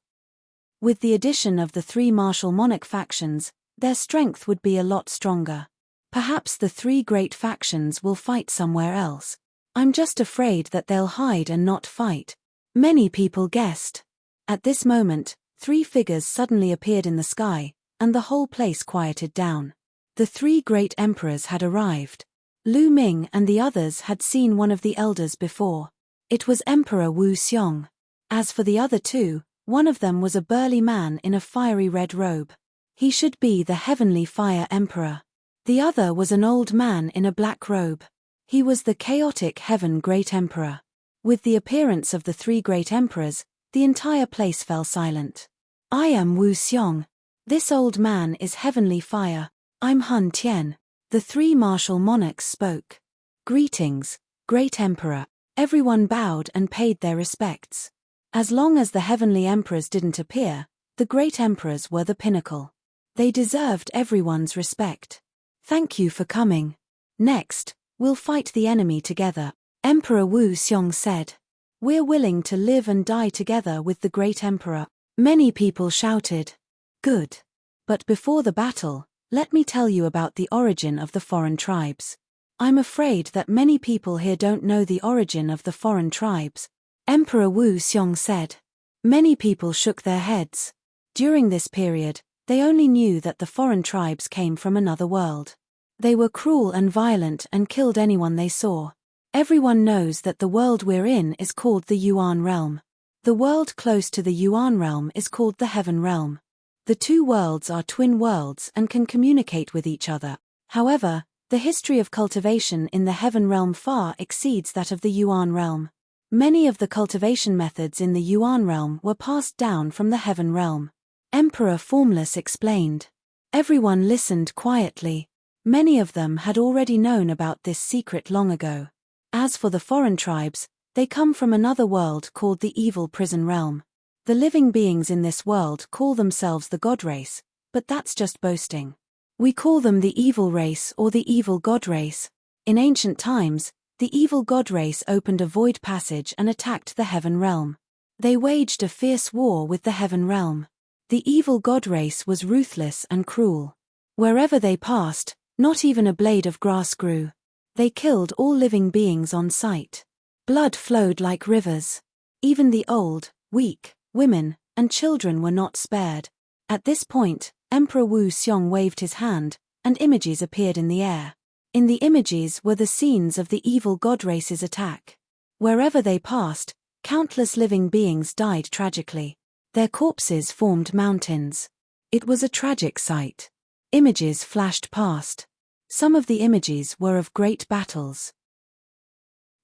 With the addition of the three martial monarch factions, their strength would be a lot stronger. Perhaps the three great factions will fight somewhere else. I'm just afraid that they'll hide and not fight. Many people guessed. At this moment, three figures suddenly appeared in the sky, and the whole place quieted down. The three great emperors had arrived. Lu Ming and the others had seen one of the elders before. It was Emperor Wu Xiong. As for the other two, one of them was a burly man in a fiery red robe. He should be the heavenly fire emperor. The other was an old man in a black robe. He was the chaotic heaven great emperor. With the appearance of the three great emperors, the entire place fell silent. I am Wu Xiong. This old man is heavenly fire. I'm Hun Tian. The three martial monarchs spoke. Greetings, great emperor. Everyone bowed and paid their respects. As long as the heavenly emperors didn't appear, the great emperors were the pinnacle. They deserved everyone's respect. Thank you for coming. Next, we'll fight the enemy together, Emperor Wu Xiong said. We're willing to live and die together with the great emperor. Many people shouted. Good. But before the battle, let me tell you about the origin of the foreign tribes. I'm afraid that many people here don't know the origin of the foreign tribes, Emperor Wu Xiong said. Many people shook their heads. During this period, they only knew that the foreign tribes came from another world. They were cruel and violent and killed anyone they saw. Everyone knows that the world we're in is called the Yuan realm. The world close to the Yuan realm is called the Heaven realm. The two worlds are twin worlds and can communicate with each other. However, the history of cultivation in the Heaven realm far exceeds that of the Yuan realm. Many of the cultivation methods in the Yuan realm were passed down from the Heaven realm. Emperor Formless explained. Everyone listened quietly. Many of them had already known about this secret long ago. As for the foreign tribes, they come from another world called the Evil Prison Realm. The living beings in this world call themselves the God Race, but that's just boasting. We call them the Evil Race or the Evil God Race. In ancient times, the Evil God Race opened a void passage and attacked the Heaven realm. They waged a fierce war with the Heaven realm. The Evil God Race was ruthless and cruel. Wherever they passed, not even a blade of grass grew. They killed all living beings on sight. Blood flowed like rivers. Even the old, weak, women, and children were not spared. At this point, Emperor Wu Xiong waved his hand, and images appeared in the air. In the images were the scenes of the Evil God Race's attack. Wherever they passed, countless living beings died tragically. Their corpses formed mountains. It was a tragic sight. Images flashed past. Some of the images were of great battles.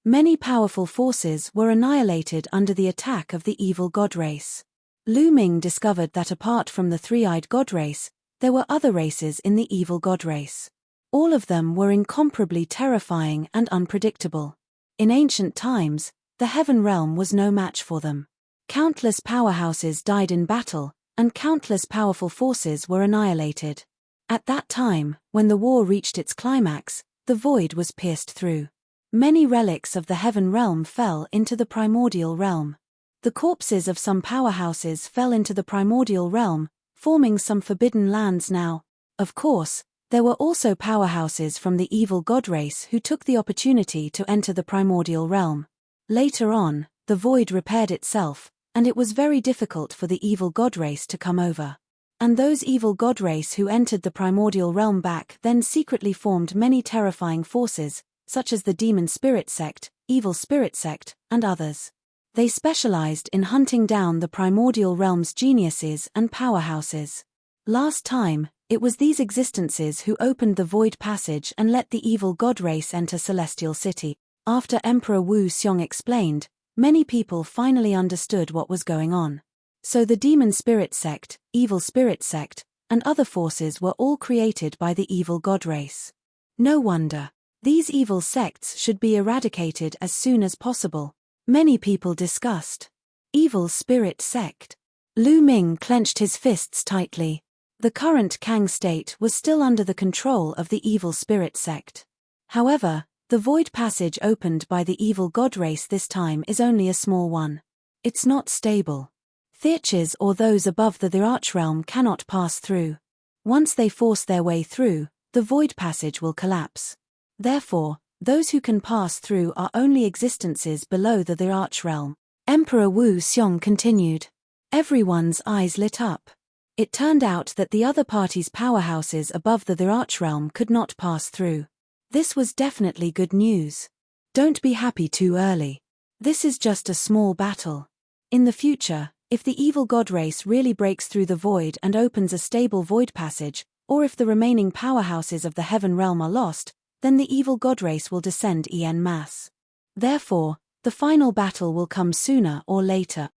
Many powerful forces were annihilated under the attack of the Evil God Race. Lu Ming discovered that apart from the three-eyed God Race, there were other races in the Evil God Race. All of them were incomparably terrifying and unpredictable. In ancient times, the Heaven realm was no match for them. Countless powerhouses died in battle, and countless powerful forces were annihilated. At that time, when the war reached its climax, the void was pierced through. Many relics of the heaven realm fell into the primordial realm. The corpses of some powerhouses fell into the primordial realm, forming some forbidden lands now. Of course, there were also powerhouses from the evil god race who took the opportunity to enter the primordial realm. Later on, the void repaired itself, and it was very difficult for the evil god race to come over. And those evil god race who entered the primordial realm back then secretly formed many terrifying forces, such as the demon spirit sect, evil spirit sect, and others. They specialized in hunting down the primordial realm's geniuses and powerhouses. Last time, it was these existences who opened the void passage and let the evil god race enter Celestial City. After Emperor Wu Xiong explained, many people finally understood what was going on. So the demon spirit sect, evil spirit sect, and other forces were all created by the evil god race. No wonder. These evil sects should be eradicated as soon as possible. Many people discussed. Evil spirit sect. Lu Ming clenched his fists tightly. The current Kang state was still under the control of the evil spirit sect. However, the void passage opened by the evil god race this time is only a small one. It's not stable. Theurches or those above the archrealm cannot pass through. Once they force their way through, the void passage will collapse. Therefore, those who can pass through are only existences below the archrealm. Emperor Wu Xiong continued. Everyone's eyes lit up. It turned out that the other party's powerhouses above the archrealm could not pass through. This was definitely good news. Don't be happy too early. This is just a small battle. In the future, if the evil god race really breaks through the void and opens a stable void passage, or if the remaining powerhouses of the heaven realm are lost, then the evil god race will descend en masse. Therefore, the final battle will come sooner or later.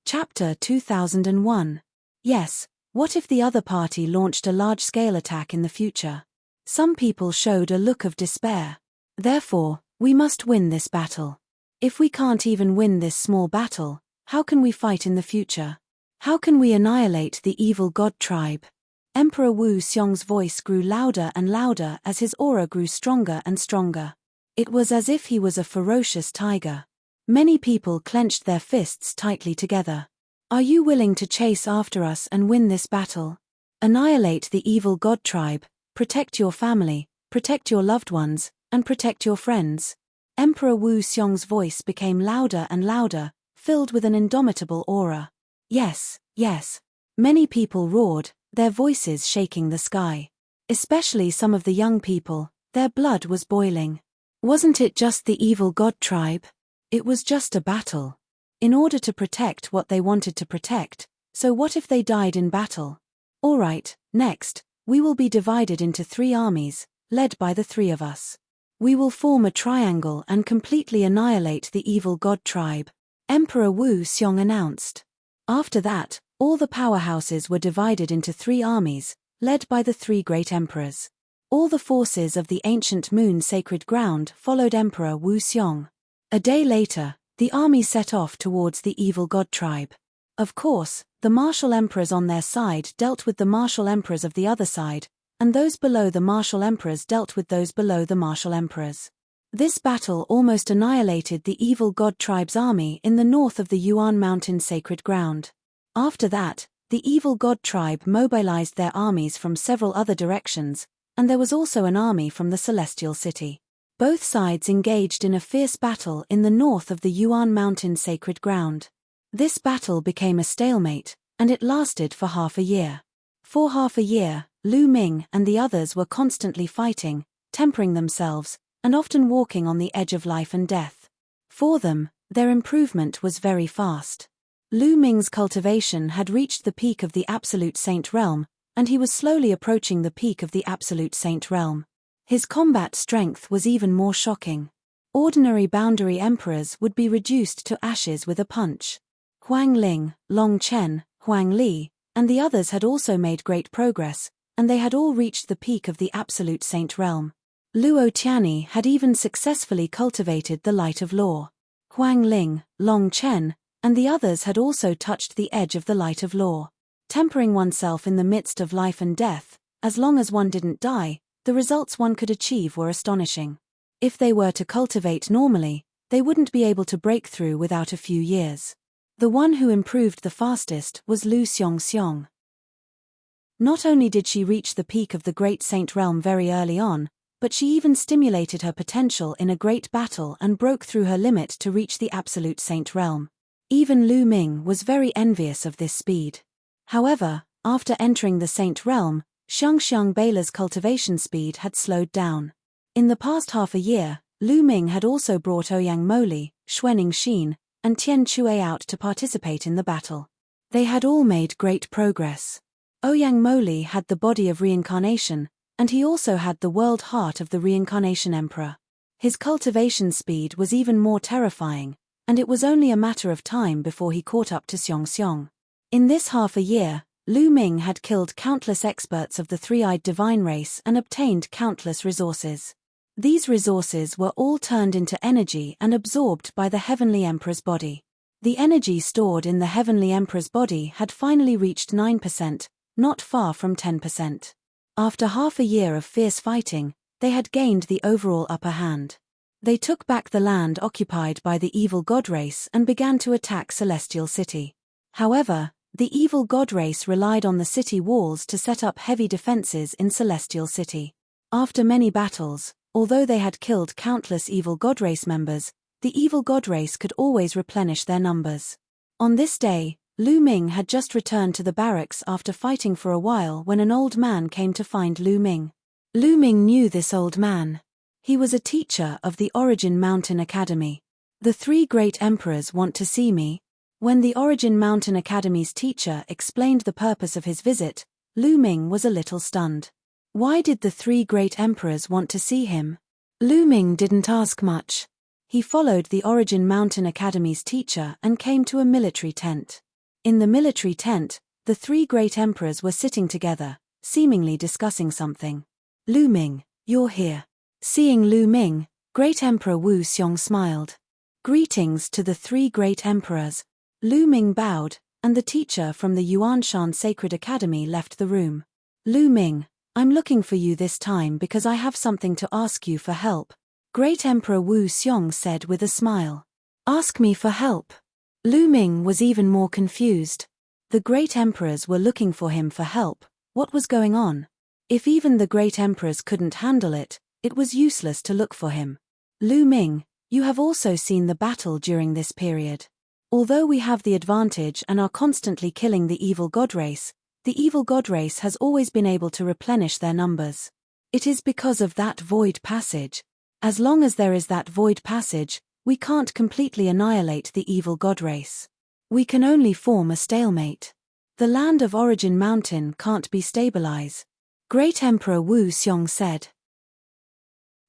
Chapter 2001. Yes, what if the other party launched a large-scale attack in the future? Some people showed a look of despair. Therefore, we must win this battle. If we can't even win this small battle, how can we fight in the future? How can we annihilate the evil god tribe? Emperor Wu Xiong's voice grew louder and louder as his aura grew stronger and stronger. It was as if he was a ferocious tiger. Many people clenched their fists tightly together. Are you willing to chase after us and win this battle? Annihilate the evil god tribe, protect your family, protect your loved ones, and protect your friends. Emperor Wu Xiong's voice became louder and louder, filled with an indomitable aura. Yes, yes. Many people roared, their voices shaking the sky. Especially some of the young people, their blood was boiling. Wasn't it just the evil god tribe? It was just a battle. In order to protect what they wanted to protect, so what if they died in battle? Alright, next, we will be divided into 3 armies, led by the 3 of us. We will form a triangle and completely annihilate the evil god tribe, Emperor Wu Xiong announced. After that, all the powerhouses were divided into 3 armies, led by the 3 great emperors. All the forces of the ancient moon sacred ground followed Emperor Wu Xiong. A day later, the army set off towards the evil god tribe. Of course, the martial emperors on their side dealt with the martial emperors of the other side, and those below the martial emperors dealt with those below the martial emperors. This battle almost annihilated the evil god tribe's army in the north of the Yuan Mountain sacred ground. After that, the evil god tribe mobilized their armies from several other directions, and there was also an army from the Celestial City. Both sides engaged in a fierce battle in the north of the Yuan Mountain sacred ground. This battle became a stalemate, and it lasted for half a year. For half a year, Lu Ming and the others were constantly fighting, tempering themselves, and often walking on the edge of life and death. For them, their improvement was very fast. Lu Ming's cultivation had reached the peak of the Absolute Saint Realm, and he was slowly approaching the peak of the Absolute Saint Realm. His combat strength was even more shocking. Ordinary boundary emperors would be reduced to ashes with a punch. Huang Ling, Long Chen, Huang Li, and the others had also made great progress, and they had all reached the peak of the Absolute Saint Realm. Luo Tianyi had even successfully cultivated the light of law. Huang Ling, Long Chen, and the others had also touched the edge of the light of law. Tempering oneself in the midst of life and death, as long as one didn't die, the results one could achieve were astonishing. If they were to cultivate normally, they wouldn't be able to break through without a few years. The one who improved the fastest was Lu Xiongxiong. Not only did she reach the peak of the Great Saint Realm very early on, but she even stimulated her potential in a great battle and broke through her limit to reach the Absolute Saint Realm. Even Lu Ming was very envious of this speed. However, after entering the Saint Realm, Xiangxiang Beila's cultivation speed had slowed down. In the past half a year, Lu Ming had also brought Ouyang Moli, Xuening Xin, and Tian Chui out to participate in the battle. They had all made great progress. Ouyang Moli had the body of reincarnation, and he also had the world heart of the reincarnation emperor. His cultivation speed was even more terrifying, and it was only a matter of time before he caught up to Xiongxiong. In this half a year, Lu Ming had killed countless experts of the three-eyed divine race and obtained countless resources. These resources were all turned into energy and absorbed by the Heavenly Emperor's body. The energy stored in the Heavenly Emperor's body had finally reached 9%, not far from 10%. After half a year of fierce fighting, they had gained the overall upper hand. They took back the land occupied by the evil god race and began to attack Celestial City. However, the evil god race relied on the city walls to set up heavy defenses in Celestial City. After many battles, although they had killed countless evil god race members, the evil god race could always replenish their numbers. On this day, Lu Ming had just returned to the barracks after fighting for a while when an old man came to find Lu Ming. Lu Ming knew this old man. He was a teacher of the Origin Mountain Academy. "The three great emperors want to see me." When the Origin Mountain Academy's teacher explained the purpose of his visit, Lu Ming was a little stunned. Why did the three great emperors want to see him? Lu Ming didn't ask much. He followed the Origin Mountain Academy's teacher and came to a military tent. In the military tent, the three great emperors were sitting together, seemingly discussing something. "Lu Ming, you're here." Seeing Lu Ming, Great Emperor Wu Xiong smiled. "Greetings to the three great emperors." Lu Ming bowed, and the teacher from the Yuanshan Sacred Academy left the room. "Lu Ming, I'm looking for you this time because I have something to ask you for help," Great Emperor Wu Xiong said with a smile. "Ask me for help?" Lu Ming was even more confused. The great emperors were looking for him for help. What was going on? If even the great emperors couldn't handle it, it was useless to look for him. "Lu Ming, you have also seen the battle during this period. Although we have the advantage and are constantly killing the evil god race, the evil god race has always been able to replenish their numbers. It is because of that void passage. As long as there is that void passage, we can't completely annihilate the evil god race. We can only form a stalemate. The land of Origin Mountain can't be stabilized," Great Emperor Wu Xiong said.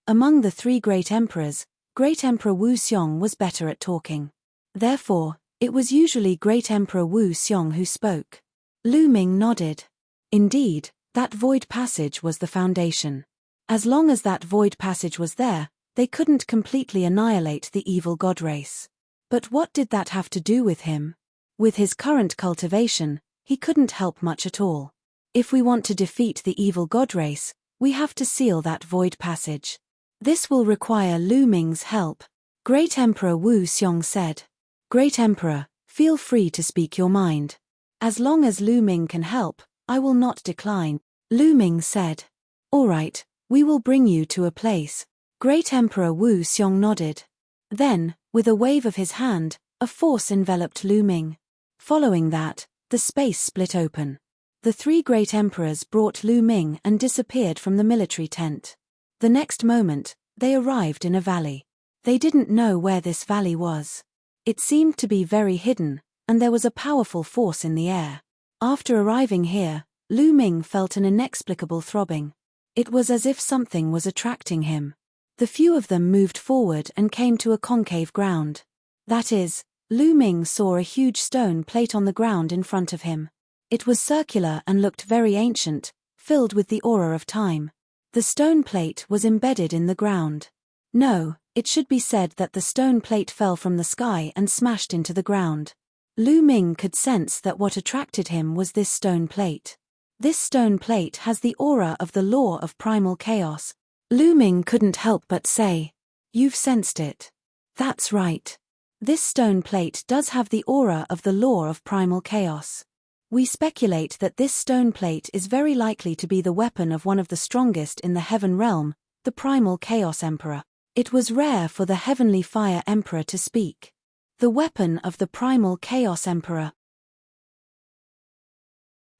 Among the three great emperors, Great Emperor Wu Xiong was better at talking. Therefore, it was usually Great Emperor Wu Xiong who spoke. Lu Ming nodded. Indeed, that void passage was the foundation. As long as that void passage was there, they couldn't completely annihilate the evil god race. But what did that have to do with him? With his current cultivation, he couldn't help much at all. If we want to defeat the evil god race, we have to seal that void passage. This will require Lu Ming's help, Great Emperor Wu Xiong said. "Great Emperor, feel free to speak your mind. As long as Lu Ming can help, I will not decline," Lu Ming said. "All right, we will bring you to a place." Great Emperor Wu Xiong nodded. Then, with a wave of his hand, a force enveloped Lu Ming. Following that, the space split open. The three great emperors brought Lu Ming and disappeared from the military tent. The next moment, they arrived in a valley. They didn't know where this valley was. It seemed to be very hidden, and there was a powerful force in the air. After arriving here, Lu Ming felt an inexplicable throbbing. It was as if something was attracting him. The few of them moved forward and came to a concave ground. That is, Lu Ming saw a huge stone plate on the ground in front of him. It was circular and looked very ancient, filled with the aura of time. The stone plate was embedded in the ground. No, it should be said that the stone plate fell from the sky and smashed into the ground. Lu Ming could sense that what attracted him was this stone plate. This stone plate has the aura of the law of primal chaos. Lu Ming couldn't help but say, You've sensed it. That's right. This stone plate does have the aura of the law of primal chaos. We speculate that this stone plate is very likely to be the weapon of one of the strongest in the heaven realm, the primal chaos emperor. It was rare for the heavenly fire emperor to speak. The weapon of the primal chaos emperor.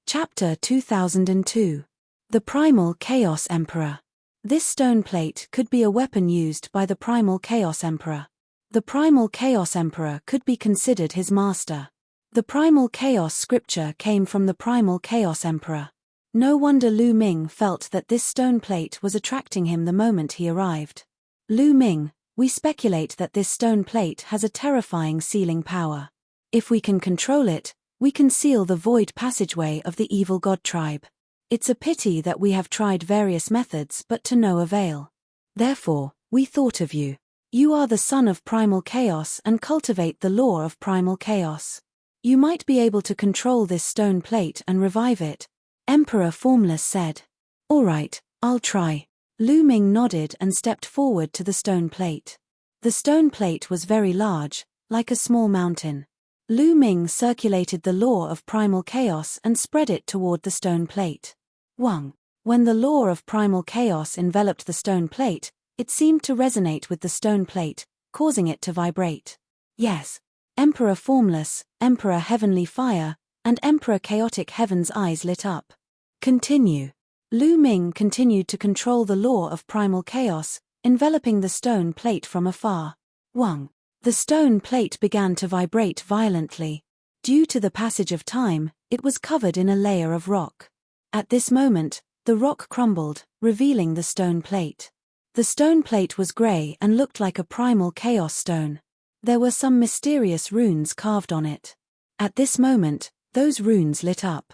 Chapter 2002. The primal chaos emperor. This stone plate could be a weapon used by the primal chaos emperor. The primal chaos emperor could be considered his master. The primal chaos scripture came from the primal chaos emperor. No wonder Lu Ming felt that this stone plate was attracting him the moment he arrived. Lu Ming, we speculate that this stone plate has a terrifying sealing power. If we can control it, we can seal the void passageway of the evil god tribe. It's a pity that we have tried various methods but to no avail. Therefore, we thought of you. You are the son of primal chaos and cultivate the law of primal chaos. You might be able to control this stone plate and revive it. Emperor Formless said. All right, I'll try. Lu Ming nodded and stepped forward to the stone plate. The stone plate was very large, like a small mountain. Lu Ming circulated the law of primal chaos and spread it toward the stone plate. Wang. When the law of primal chaos enveloped the stone plate, it seemed to resonate with the stone plate, causing it to vibrate. Yes. Emperor Formless, Emperor Heavenly Fire, and Emperor Chaotic Heaven's eyes lit up. Continue. Lu Ming continued to control the law of primal chaos, enveloping the stone plate from afar. Wang. The stone plate began to vibrate violently. Due to the passage of time, it was covered in a layer of rock. At this moment, the rock crumbled, revealing the stone plate. The stone plate was grey and looked like a primal chaos stone. There were some mysterious runes carved on it. At this moment, those runes lit up.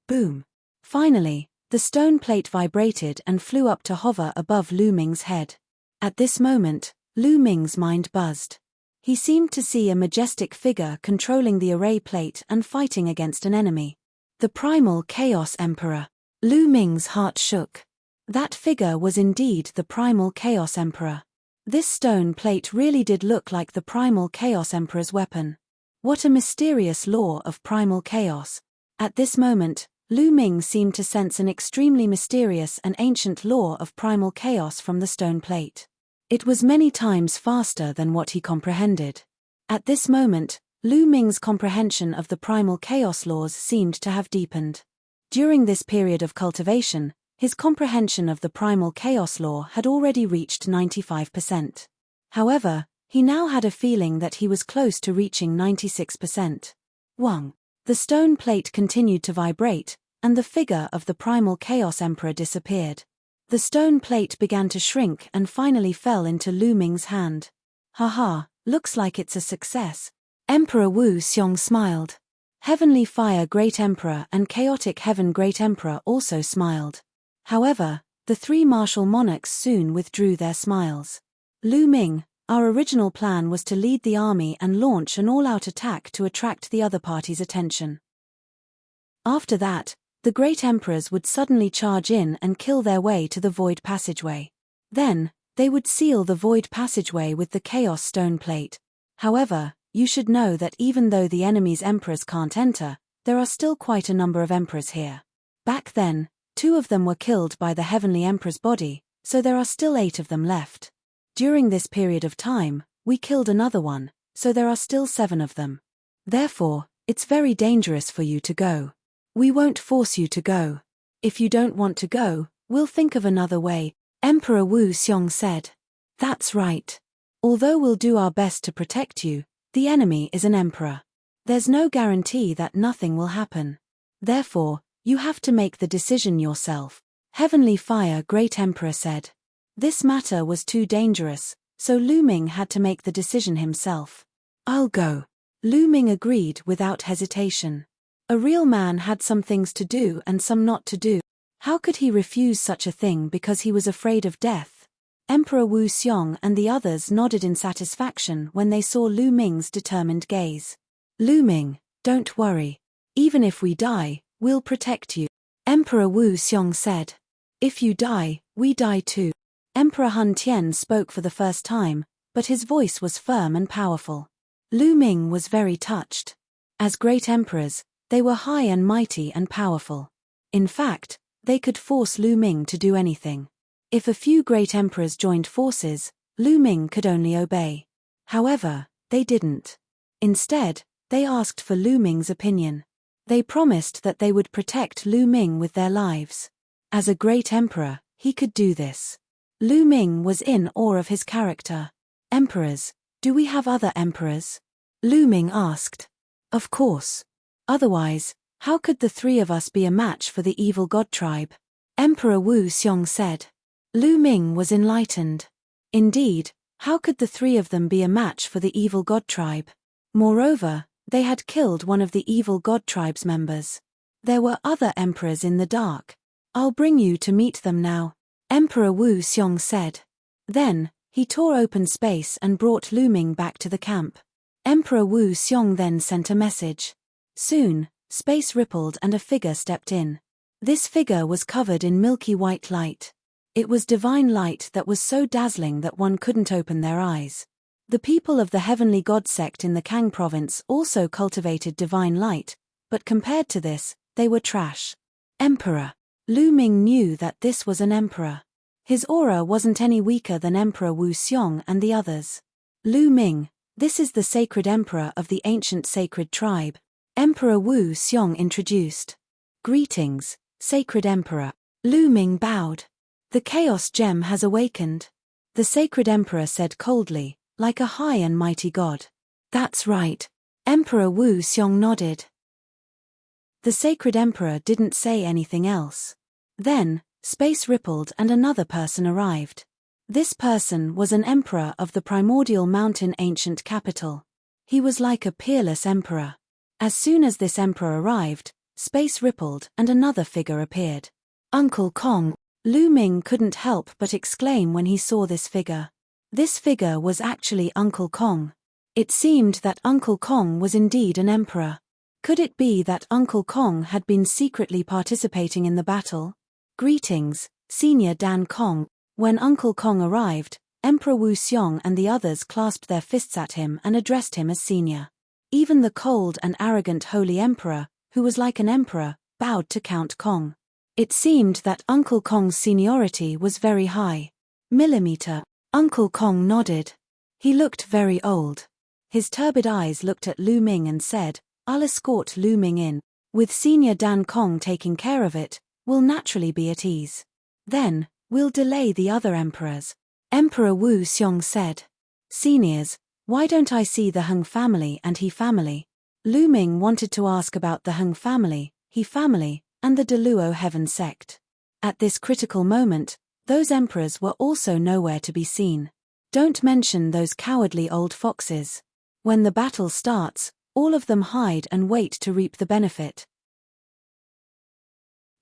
Boom. Finally, the stone plate vibrated and flew up to hover above Lu Ming's head. At this moment, Lu Ming's mind buzzed. He seemed to see a majestic figure controlling the array plate and fighting against an enemy. The primal chaos emperor. Lu Ming's heart shook. That figure was indeed the primal chaos emperor. This stone plate really did look like the primal chaos emperor's weapon. What a mysterious law of primal chaos. At this moment, Lu Ming seemed to sense an extremely mysterious and ancient law of primal chaos from the stone plate. It was many times faster than what he comprehended. At this moment, Lu Ming's comprehension of the primal chaos laws seemed to have deepened. During this period of cultivation, his comprehension of the primal chaos law had already reached 95%. However, he now had a feeling that he was close to reaching 96%. Wang. The stone plate continued to vibrate, and the figure of the primal chaos emperor disappeared. The stone plate began to shrink and finally fell into Lu Ming's hand. Haha, looks like it's a success. Emperor Wu Xiong smiled. Heavenly Fire Great Emperor and Chaotic Heaven Great Emperor also smiled. However, the three martial monarchs soon withdrew their smiles. Lu Ming, our original plan was to lead the army and launch an all-out attack to attract the other party's attention. After that, the great emperors would suddenly charge in and kill their way to the void passageway. Then, they would seal the void passageway with the chaos stone plate. However, you should know that even though the enemy's emperors can't enter, there are still quite a number of emperors here. Back then, 2 of them were killed by the heavenly emperor's body, so there are still 8 of them left. During this period of time, we killed another one, so there are still 7 of them. Therefore, it's very dangerous for you to go. We won't force you to go. If you don't want to go, we'll think of another way, Emperor Wu Xiong said. That's right. Although we'll do our best to protect you, the enemy is an emperor. There's no guarantee that nothing will happen. Therefore, you have to make the decision yourself, Heavenly Fire Great Emperor said. This matter was too dangerous, so Lu Ming had to make the decision himself. I'll go. Lu Ming agreed without hesitation. A real man had some things to do and some not to do. How could he refuse such a thing because he was afraid of death? Emperor Wu Xiong and the others nodded in satisfaction when they saw Lu Ming's determined gaze. Lu Ming, don't worry. Even if we die, we'll protect you. Emperor Wu Xiong said. If you die, we die too. Emperor Hun Tian spoke for the first time, but his voice was firm and powerful. Lu Ming was very touched. As great emperors, they were high and mighty and powerful. In fact, they could force Lu Ming to do anything. If a few great emperors joined forces, Lu Ming could only obey. However, they didn't. Instead, they asked for Lu Ming's opinion. They promised that they would protect Lu Ming with their lives. As a great emperor, he could do this. Lu Ming was in awe of his character. Emperors, do we have other emperors? Lu Ming asked. Of course. Otherwise, how could the three of us be a match for the evil god tribe? Emperor Wu Xiong said. Lu Ming was enlightened. Indeed, how could the three of them be a match for the evil god tribe? Moreover, they had killed one of the evil god tribe's members. There were other emperors in the dark. I'll bring you to meet them now, Emperor Wu Xiong said. Then, he tore open space and brought Lu Ming back to the camp. Emperor Wu Xiong then sent a message. Soon, space rippled and a figure stepped in. This figure was covered in milky white light. It was divine light that was so dazzling that one couldn't open their eyes. The people of the heavenly god sect in the Kang province also cultivated divine light, but compared to this, they were trash. Emperor. Lu Ming knew that this was an emperor. His aura wasn't any weaker than Emperor Wu Xiong and the others. Lu Ming, this is the sacred emperor of the ancient sacred tribe. Emperor Wu Xiong introduced. Greetings, sacred emperor. Lu Ming bowed. The chaos gem has awakened. The sacred emperor said coldly, like a high and mighty god. That's right. Emperor Wu Xiong nodded. The sacred emperor didn't say anything else. Then, space rippled and another person arrived. This person was an emperor of the primordial mountain ancient capital. He was like a peerless emperor. As soon as this emperor arrived, space rippled and another figure appeared. Uncle Kong. Lu Ming couldn't help but exclaim when he saw this figure. This figure was actually Uncle Kong. It seemed that Uncle Kong was indeed an emperor. Could it be that Uncle Kong had been secretly participating in the battle? Greetings, Senior Dan Kong. When Uncle Kong arrived, Emperor Wu Xiong and the others clasped their fists at him and addressed him as senior. Even the cold and arrogant Holy Emperor, who was like an emperor, bowed to Count Kong. It seemed that Uncle Kong's seniority was very high. Millimeter. Uncle Kong nodded. He looked very old. His turbid eyes looked at Lu Ming and said, I'll escort Lu Ming in. With Senior Dan Kong taking care of it, we'll naturally be at ease. Then, we'll delay the other emperors. Emperor Wu Xiong said. Seniors, why don't I see the Heng family and He family? Lu Ming wanted to ask about the Heng family, He family, and the Deluo Heaven sect. At this critical moment, those emperors were also nowhere to be seen. Don't mention those cowardly old foxes. When the battle starts, all of them hide and wait to reap the benefit.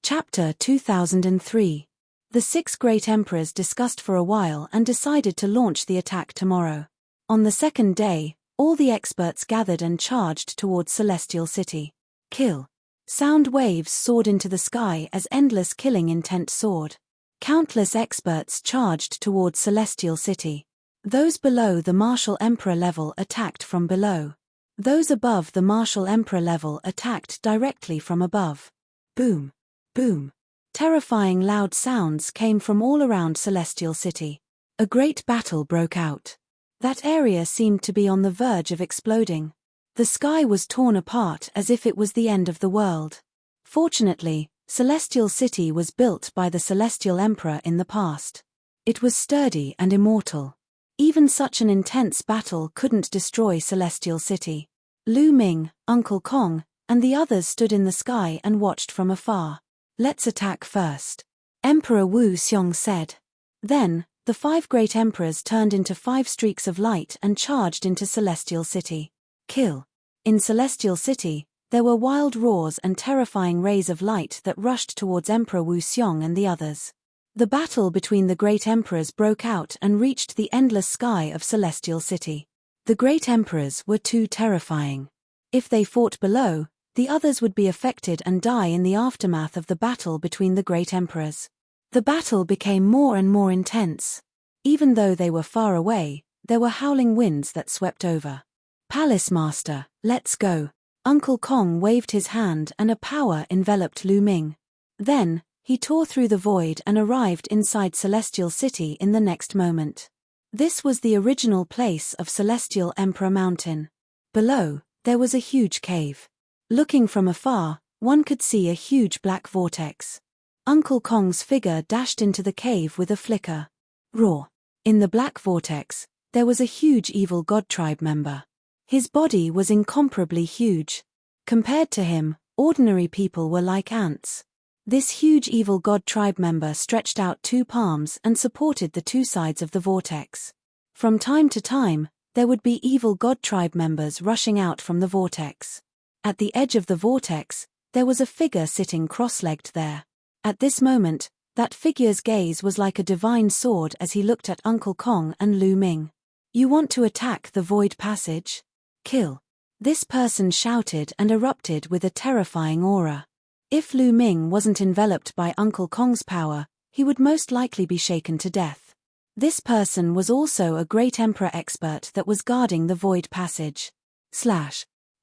Chapter 2003. The 6 great emperors discussed for a while and decided to launch the attack tomorrow. On the second day, all the experts gathered and charged towards Celestial City. Kill. Sound waves soared into the sky as endless killing intent soared. Countless experts charged towards Celestial City. Those below the Martial Emperor level attacked from below. Those above the Martial Emperor level attacked directly from above. Boom. Boom. Terrifying loud sounds came from all around Celestial City. A great battle broke out. That area seemed to be on the verge of exploding. The sky was torn apart as if it was the end of the world. Fortunately, Celestial City was built by the Celestial Emperor in the past. It was sturdy and immortal. Even such an intense battle couldn't destroy Celestial City. Lu Ming, Uncle Kong, and the others stood in the sky and watched from afar. Let's attack first, Emperor Wu Xiong said. Then, the 5 great emperors turned into 5 streaks of light and charged into Celestial City. Kill. In Celestial City, there were wild roars and terrifying rays of light that rushed towards Emperor Wu Xiong and the others. The battle between the great emperors broke out and reached the endless sky of Celestial City. The great emperors were too terrifying. If they fought below, the others would be affected and die in the aftermath of the battle between the great emperors. The battle became more and more intense. Even though they were far away, there were howling winds that swept over. Palace Master, let's go. Uncle Kong waved his hand and a power enveloped Lu Ming. Then, he tore through the void and arrived inside Celestial City in the next moment. This was the original place of Celestial Emperor Mountain. Below, there was a huge cave. Looking from afar, one could see a huge black vortex. Uncle Kong's figure dashed into the cave with a flicker. Roar. In the black vortex, there was a huge evil god tribe member. His body was incomparably huge. Compared to him, ordinary people were like ants. This huge evil god tribe member stretched out 2 palms and supported the 2 sides of the vortex. From time to time, there would be evil god tribe members rushing out from the vortex. At the edge of the vortex, there was a figure sitting cross-legged there. At this moment, that figure's gaze was like a divine sword as he looked at Uncle Kong and Lu Ming. You want to attack the void passage? Kill. This person shouted and erupted with a terrifying aura. If Lu Ming wasn't enveloped by Uncle Kong's power, he would most likely be shaken to death. This person was also a great emperor expert that was guarding the void passage.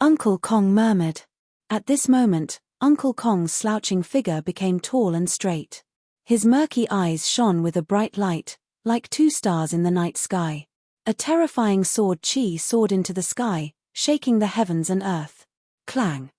Uncle Kong murmured. At this moment, Uncle Kong's slouching figure became tall and straight. His murky eyes shone with a bright light, like 2 stars in the night sky. A terrifying sword chi soared into the sky, shaking the heavens and earth. Clang!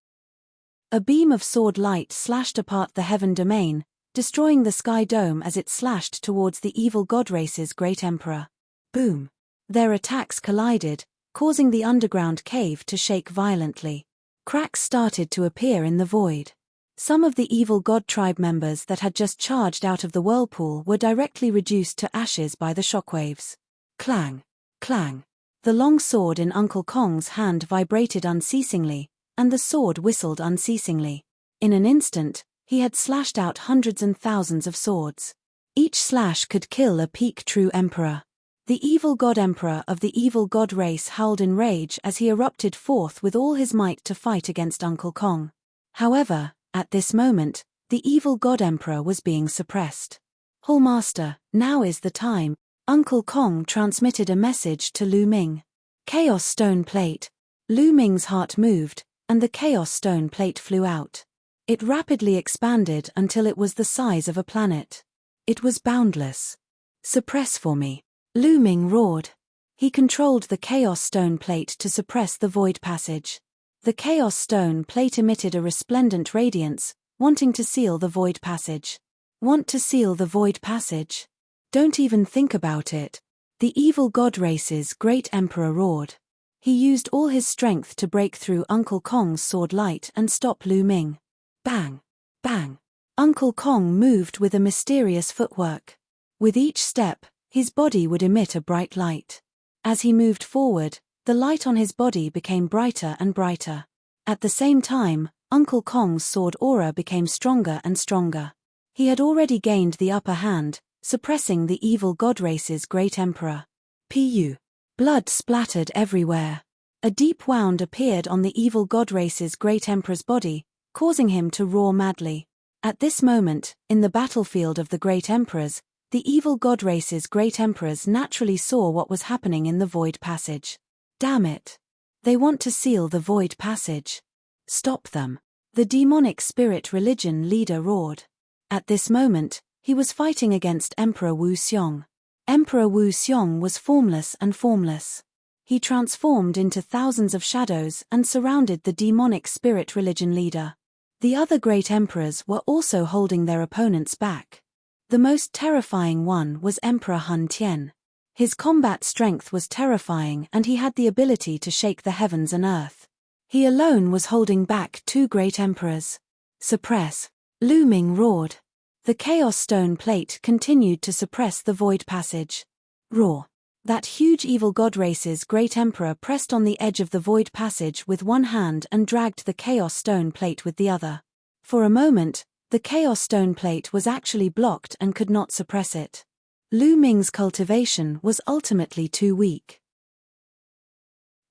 A beam of sword light slashed apart the heaven domain, destroying the sky dome as it slashed towards the evil god race's great emperor. Boom! Their attacks collided, causing the underground cave to shake violently. Cracks started to appear in the void. Some of the evil god tribe members that had just charged out of the whirlpool were directly reduced to ashes by the shockwaves. Clang! Clang! The long sword in Uncle Kong's hand vibrated unceasingly, and the sword whistled unceasingly. In an instant, he had slashed out hundreds and thousands of swords. Each slash could kill a peak true emperor. The evil god emperor of the evil god race howled in rage as he erupted forth with all his might to fight against Uncle Kong. However, at this moment, the evil god emperor was being suppressed. Hallmaster, now is the time. Uncle Kong transmitted a message to Lu Ming. Chaos Stone Plate. Lu Ming's heart moved, and the Chaos Stone Plate flew out. It rapidly expanded until it was the size of a planet. It was boundless. Suppress for me. Lu Ming roared. He controlled the Chaos Stone Plate to suppress the void passage. The Chaos Stone Plate emitted a resplendent radiance, wanting to seal the void passage. Want to seal the void passage? Don't even think about it. The evil god race's great emperor roared. He used all his strength to break through Uncle Kong's sword light and stop Lu Ming. Bang! Bang! Uncle Kong moved with a mysterious footwork. With each step, his body would emit a bright light. As he moved forward, the light on his body became brighter and brighter. At the same time, Uncle Kong's sword aura became stronger and stronger. He had already gained the upper hand, suppressing the evil god race's great emperor. Pu. Blood splattered everywhere. A deep wound appeared on the evil god race's great emperor's body, causing him to roar madly. At this moment, in the battlefield of the great emperors, the evil god race's great emperors naturally saw what was happening in the void passage. Damn it! They want to seal the void passage. Stop them! The demonic spirit religion leader roared. At this moment, he was fighting against Emperor Wu Xiong. Emperor Wu Xiong was formless and formless. He transformed into thousands of shadows and surrounded the demonic spirit religion leader. The other great emperors were also holding their opponents back. The most terrifying one was Emperor Hun Tian. His combat strength was terrifying and he had the ability to shake the heavens and earth. He alone was holding back 2 great emperors. Suppress! Lu Ming roared. The Chaos Stone Plate continued to suppress the void passage. Roar! That huge evil god race's great emperor pressed on the edge of the void passage with one hand and dragged the Chaos Stone Plate with the other. For a moment, the Chaos Stone Plate was actually blocked and could not suppress it. Lu Ming's cultivation was ultimately too weak.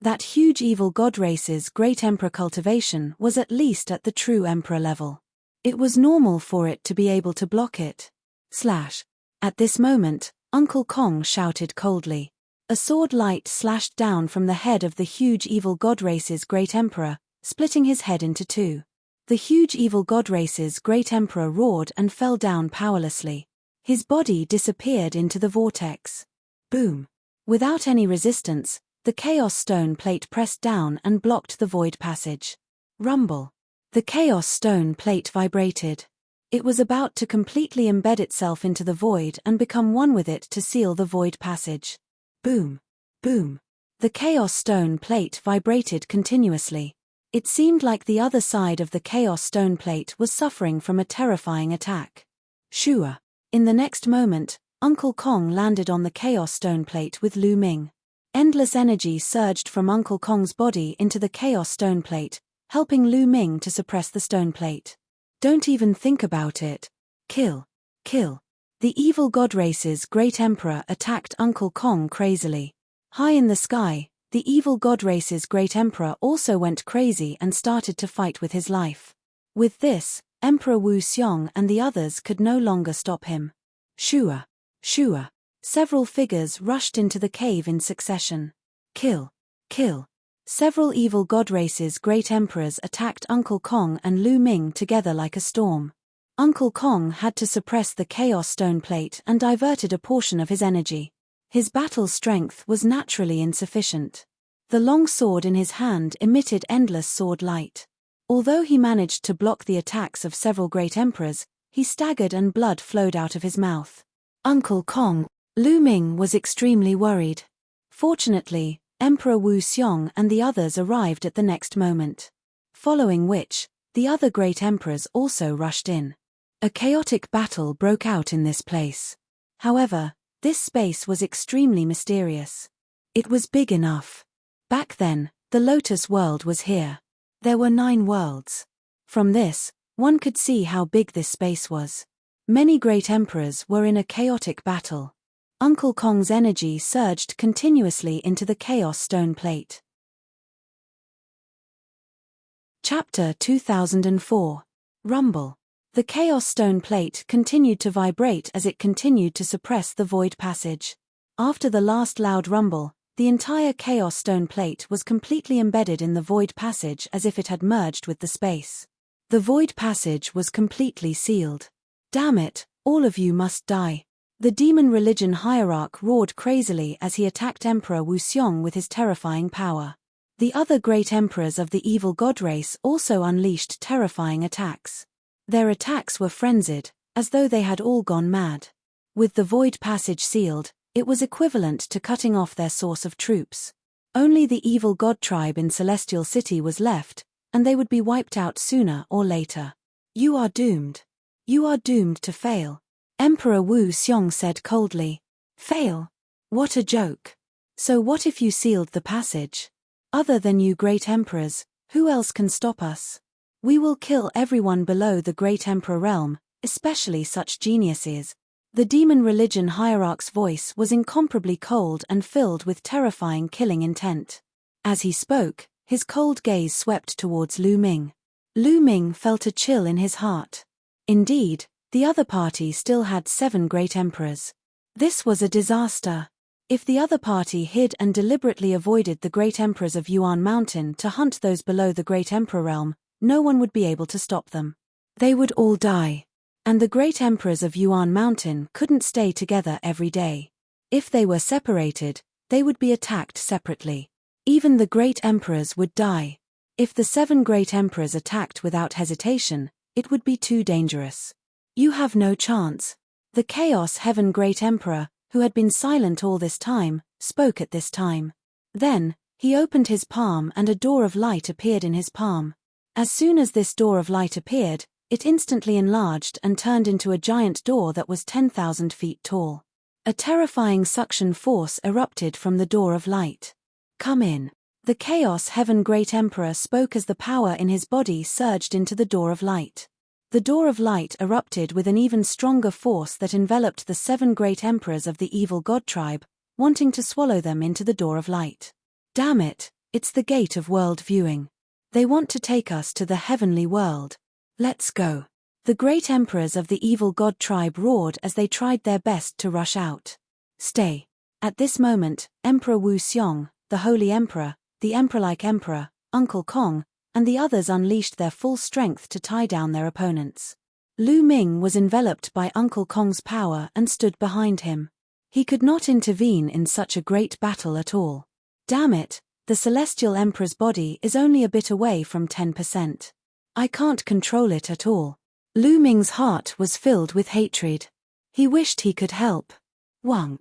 That huge evil god race's great emperor cultivation was at least at the true emperor level. It was normal for it to be able to block it. At this moment, Uncle Kong shouted coldly. A sword light slashed down from the head of the huge evil god race's great emperor, splitting his head into two. The huge evil god race's great emperor roared and fell down powerlessly. His body disappeared into the vortex. Boom! Without any resistance, the Chaos Stone plate pressed down and blocked the void passage. Rumble! The Chaos Stone plate vibrated. It was about to completely embed itself into the void and become one with it to seal the void passage. Boom! Boom! The Chaos Stone plate vibrated continuously. It seemed like the other side of the Chaos Stone plate was suffering from a terrifying attack. Shua! In the next moment, Uncle Kong landed on the Chaos Stone plate with Lu Ming. Endless energy surged from Uncle Kong's body into the Chaos Stone plate, helping Lu Ming to suppress the stone plate. Don't even think about it. Kill. Kill. The evil god race's great emperor attacked Uncle Kong crazily. High in the sky, the evil god race's great emperor also went crazy and started to fight with his life. With this, Emperor Wu Xiong and the others could no longer stop him. Shua! Shua! Several figures rushed into the cave in succession. Kill! Kill! Several evil god race's great emperors attacked Uncle Kong and Lu Ming together like a storm. Uncle Kong had to suppress the Chaos Stone plate and diverted a portion of his energy. His battle strength was naturally insufficient. The long sword in his hand emitted endless sword light. Although he managed to block the attacks of several great emperors, he staggered and blood flowed out of his mouth. Uncle Kong, Lu Ming was extremely worried. Fortunately, Emperor Wu Xiong and the others arrived at the next moment. Following which, the other great emperors also rushed in. A chaotic battle broke out in this place. However, this space was extremely mysterious. It was big enough. Back then, the Lotus World was here. There were 9 worlds. From this, one could see how big this space was. Many great emperors were in a chaotic battle. Uncle Kong's energy surged continuously into the Chaos Stone plate. Chapter 2004. Rumble. The Chaos Stone plate continued to vibrate as it continued to suppress the void passage. After the last loud rumble, the entire Chaos Stone plate was completely embedded in the void passage as if it had merged with the space. The void passage was completely sealed. Damn it, all of you must die. The demon religion hierarch roared crazily as he attacked Emperor Wu Xiong with his terrifying power. The other great emperors of the evil god race also unleashed terrifying attacks. Their attacks were frenzied, as though they had all gone mad. With the void passage sealed, it was equivalent to cutting off their source of troops. Only the evil god tribe in Celestial City was left, and they would be wiped out sooner or later. You are doomed. You are doomed to fail. Emperor Wu Xiong said coldly. Fail? What a joke. So what if you sealed the passage? Other than you great emperors, who else can stop us? We will kill everyone below the great emperor realm, especially such geniuses. The demon religion hierarch's voice was incomparably cold and filled with terrifying killing intent. As he spoke, his cold gaze swept towards Lu Ming. Lu Ming felt a chill in his heart. Indeed, the other party still had 7 great emperors. This was a disaster. If the other party hid and deliberately avoided the great emperors of Yuan Mountain to hunt those below the great emperor realm, no one would be able to stop them. They would all die. And the great emperors of Yuan Mountain couldn't stay together every day. If they were separated, they would be attacked separately. Even the great emperors would die. If the 7 great emperors attacked without hesitation, it would be too dangerous. You have no chance. The Chaos Heaven Great Emperor, who had been silent all this time, spoke at this time. Then, he opened his palm and a door of light appeared in his palm. As soon as this door of light appeared, it instantly enlarged and turned into a giant door that was 10,000 feet tall. A terrifying suction force erupted from the door of light. Come in. The Chaos Heaven Great Emperor spoke as the power in his body surged into the door of light. The door of light erupted with an even stronger force that enveloped the 7 great emperors of the evil god tribe, wanting to swallow them into the door of light. Damn it, it's the gate of world viewing. They want to take us to the heavenly world. Let's go. The great emperors of the evil god tribe roared as they tried their best to rush out. Stay. At this moment, Emperor Wu Xiong, the Holy Emperor, the Emperor-like Emperor, Uncle Kong, and the others unleashed their full strength to tie down their opponents. Lu Ming was enveloped by Uncle Kong's power and stood behind him. He could not intervene in such a great battle at all. Damn it, the Celestial Emperor's body is only a bit away from 10%. I can't control it at all. Lu Ming's heart was filled with hatred. He wished he could help. Wang.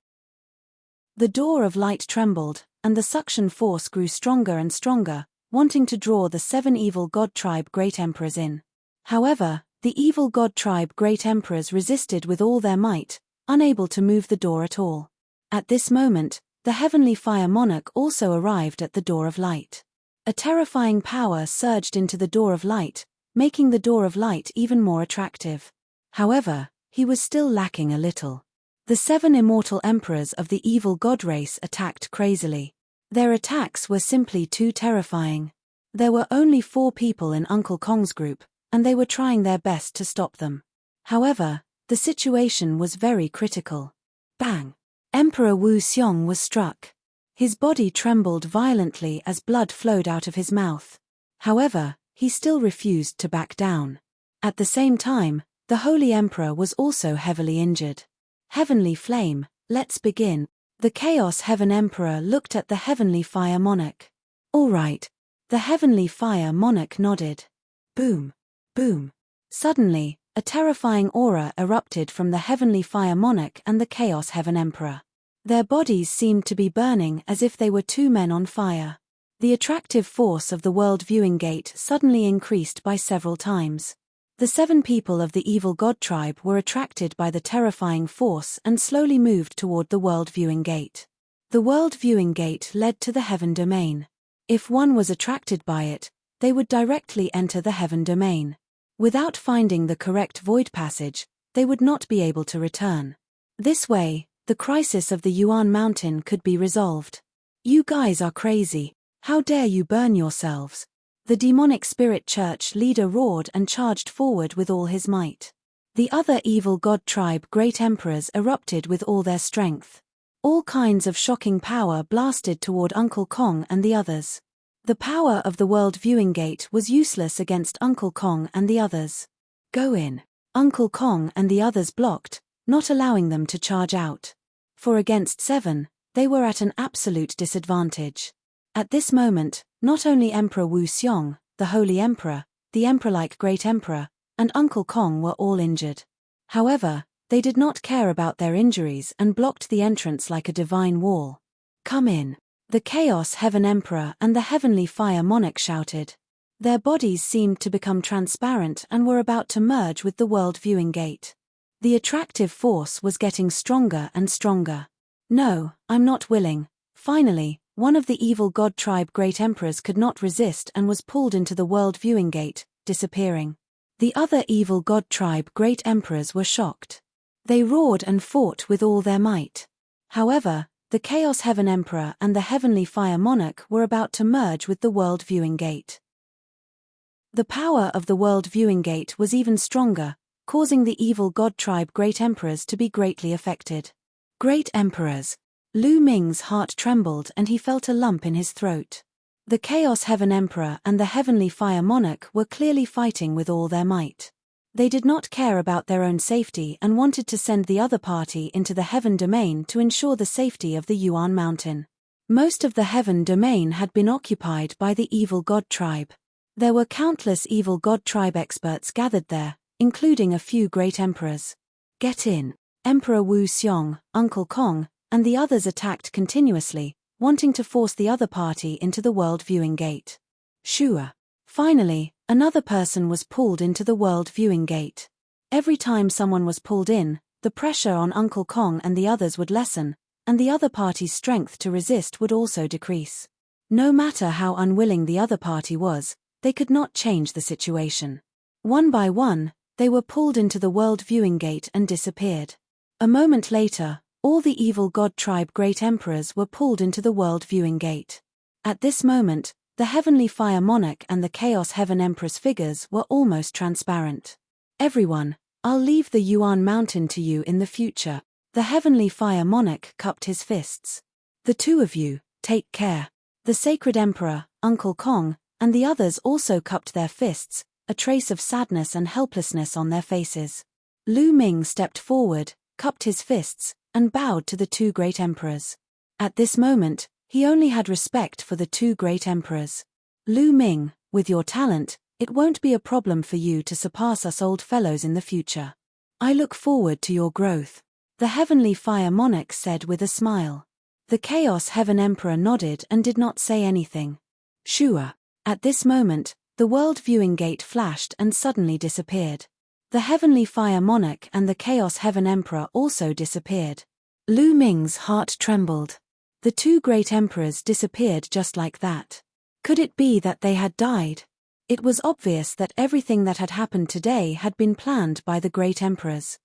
The door of light trembled, and the suction force grew stronger and stronger, wanting to draw the 7 evil god tribe great emperors in. However, the evil god tribe great emperors resisted with all their might, unable to move the door at all. At this moment, the heavenly fire monarch also arrived at the door of light. A terrifying power surged into the door of light, making the door of light even more attractive. However, he was still lacking a little. The 7 immortal emperors of the evil god race attacked crazily. Their attacks were simply too terrifying. There were only 4 people in Uncle Kong's group, and they were trying their best to stop them. However, the situation was very critical. Bang! Emperor Wu Xiong was struck. His body trembled violently as blood flowed out of his mouth. However, he still refused to back down. At the same time, the Holy Emperor was also heavily injured. Heavenly Flame, let's begin. The Chaos Heaven Emperor looked at the Heavenly Fire Monarch. All right. The Heavenly Fire Monarch nodded. Boom. Boom. Suddenly, a terrifying aura erupted from the Heavenly Fire Monarch and the Chaos Heaven Emperor. Their bodies seemed to be burning as if they were 2 men on fire. The attractive force of the world viewing gate suddenly increased by several times. The 7 people of the evil god tribe were attracted by the terrifying force and slowly moved toward the world viewing gate. The world viewing gate led to the heaven domain. If one was attracted by it, they would directly enter the heaven domain. Without finding the correct void passage, they would not be able to return. This way, the crisis of the Yuan Mountain could be resolved. You guys are crazy. How dare you burn yourselves? The demonic spirit church leader roared and charged forward with all his might. The other evil god tribe great emperors erupted with all their strength. All kinds of shocking power blasted toward Uncle Kong and the others. The power of the world viewing gate was useless against Uncle Kong and the others. Go in. Uncle Kong and the others blocked, not allowing them to charge out. For against 7, they were at an absolute disadvantage. At this moment, not only Emperor Wu Xiong, the Holy Emperor, the Emperor-like Great Emperor, and Uncle Kong were all injured. However, they did not care about their injuries and blocked the entrance like a divine wall. Come in. The Chaos Heaven Emperor and the Heavenly Fire Monarch shouted. Their bodies seemed to become transparent and were about to merge with the world viewing gate. The attractive force was getting stronger and stronger. No, I'm not willing. Finally, one of the evil god tribe great emperors could not resist and was pulled into the world viewing gate, disappearing. The other evil god tribe great emperors were shocked. They roared and fought with all their might. However, the Chaos Heaven Emperor and the Heavenly Fire Monarch were about to merge with the world viewing gate. The power of the world viewing gate was even stronger, causing the evil god tribe great emperors to be greatly affected. Great emperors. Lu Ming's heart trembled and he felt a lump in his throat. The Chaos Heaven Emperor and the Heavenly Fire Monarch were clearly fighting with all their might. They did not care about their own safety and wanted to send the other party into the heaven domain to ensure the safety of the Yuan Mountain. Most of the heaven domain had been occupied by the evil god tribe. There were countless evil god tribe experts gathered there, including a few great emperors. Get in. Emperor Wu Xiong, Uncle Kong, and the others attacked continuously, wanting to force the other party into the world viewing gate. Sure. Finally, another person was pulled into the world viewing gate. Every time someone was pulled in, the pressure on Uncle Kong and the others would lessen, and the other party's strength to resist would also decrease. No matter how unwilling the other party was, they could not change the situation. One by one, they were pulled into the world viewing gate and disappeared. A moment later, all the evil god tribe great emperors were pulled into the world viewing gate. At this moment, the Heavenly Fire Monarch and the Chaos Heaven Empress figures were almost transparent. Everyone, I'll leave the Yuan Mountain to you in the future. The heavenly fire monarch cupped his fists. The two of you, take care. The sacred emperor, Uncle Kong, and the others also cupped their fists, a trace of sadness and helplessness on their faces. Lu Ming stepped forward, cupped his fists, and bowed to the two great emperors. At this moment, he only had respect for the two great emperors. Lu Ming, with your talent, it won't be a problem for you to surpass us old fellows in the future. I look forward to your growth. The heavenly fire monarch said with a smile. The Chaos Heaven Emperor nodded and did not say anything. Shua. At this moment, the world viewing gate flashed and suddenly disappeared. The heavenly fire monarch and the Chaos Heaven Emperor also disappeared. Lu Ming's heart trembled. The two great emperors disappeared just like that. Could it be that they had died? It was obvious that everything that had happened today had been planned by the great emperors.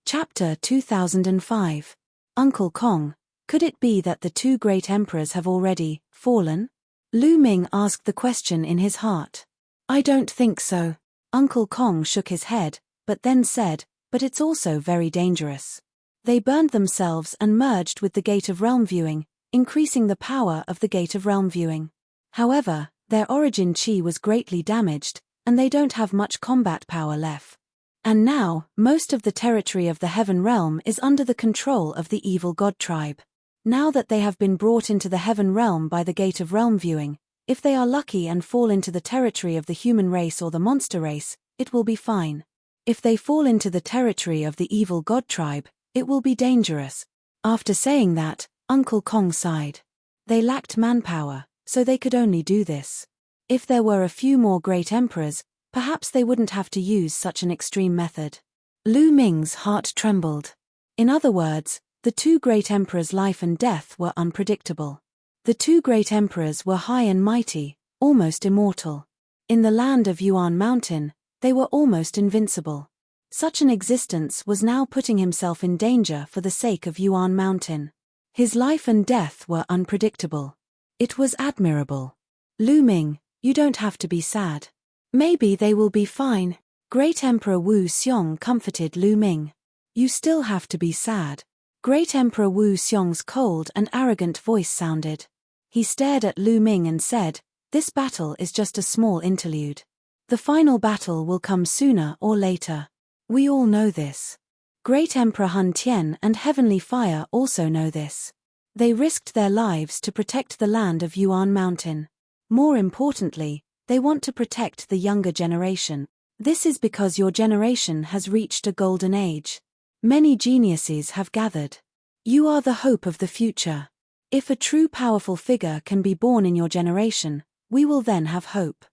Chapter 2005. Uncle Kong, could it be that the two great emperors have already fallen? Lu Ming asked the question in his heart. I don't think so. Uncle Kong shook his head, but then said, but it's also very dangerous. They burned themselves and merged with the Gate of Realm Viewing, increasing the power of the Gate of Realm Viewing. However, their origin chi was greatly damaged, and they don't have much combat power left. And now, most of the territory of the Heaven Realm is under the control of the evil god tribe. Now that they have been brought into the Heaven Realm by the Gate of Realm Viewing, if they are lucky and fall into the territory of the human race or the monster race, it will be fine. If they fall into the territory of the evil god tribe, it will be dangerous. After saying that, Uncle Kong sighed. They lacked manpower, so they could only do this. If there were a few more great emperors, perhaps they wouldn't have to use such an extreme method. Lu Ming's heart trembled. In other words, the two great emperors' life and death were unpredictable. The two great emperors were high and mighty, almost immortal. In the land of Yuan Mountain, they were almost invincible. Such an existence was now putting himself in danger for the sake of Yuan Mountain. His life and death were unpredictable. It was admirable. Lu Ming, you don't have to be sad. Maybe they will be fine. Great Emperor Wu Xiong comforted Lu Ming. You still have to be sad. Great Emperor Wu Xiong's cold and arrogant voice sounded. He stared at Lu Ming and said, this battle is just a small interlude. The final battle will come sooner or later. We all know this. Great Emperor Hun Tian and Heavenly Fire also know this. They risked their lives to protect the land of Yuan Mountain. More importantly, they want to protect the younger generation. This is because your generation has reached a golden age. Many geniuses have gathered. You are the hope of the future. If a true powerful figure can be born in your generation, we will then have hope.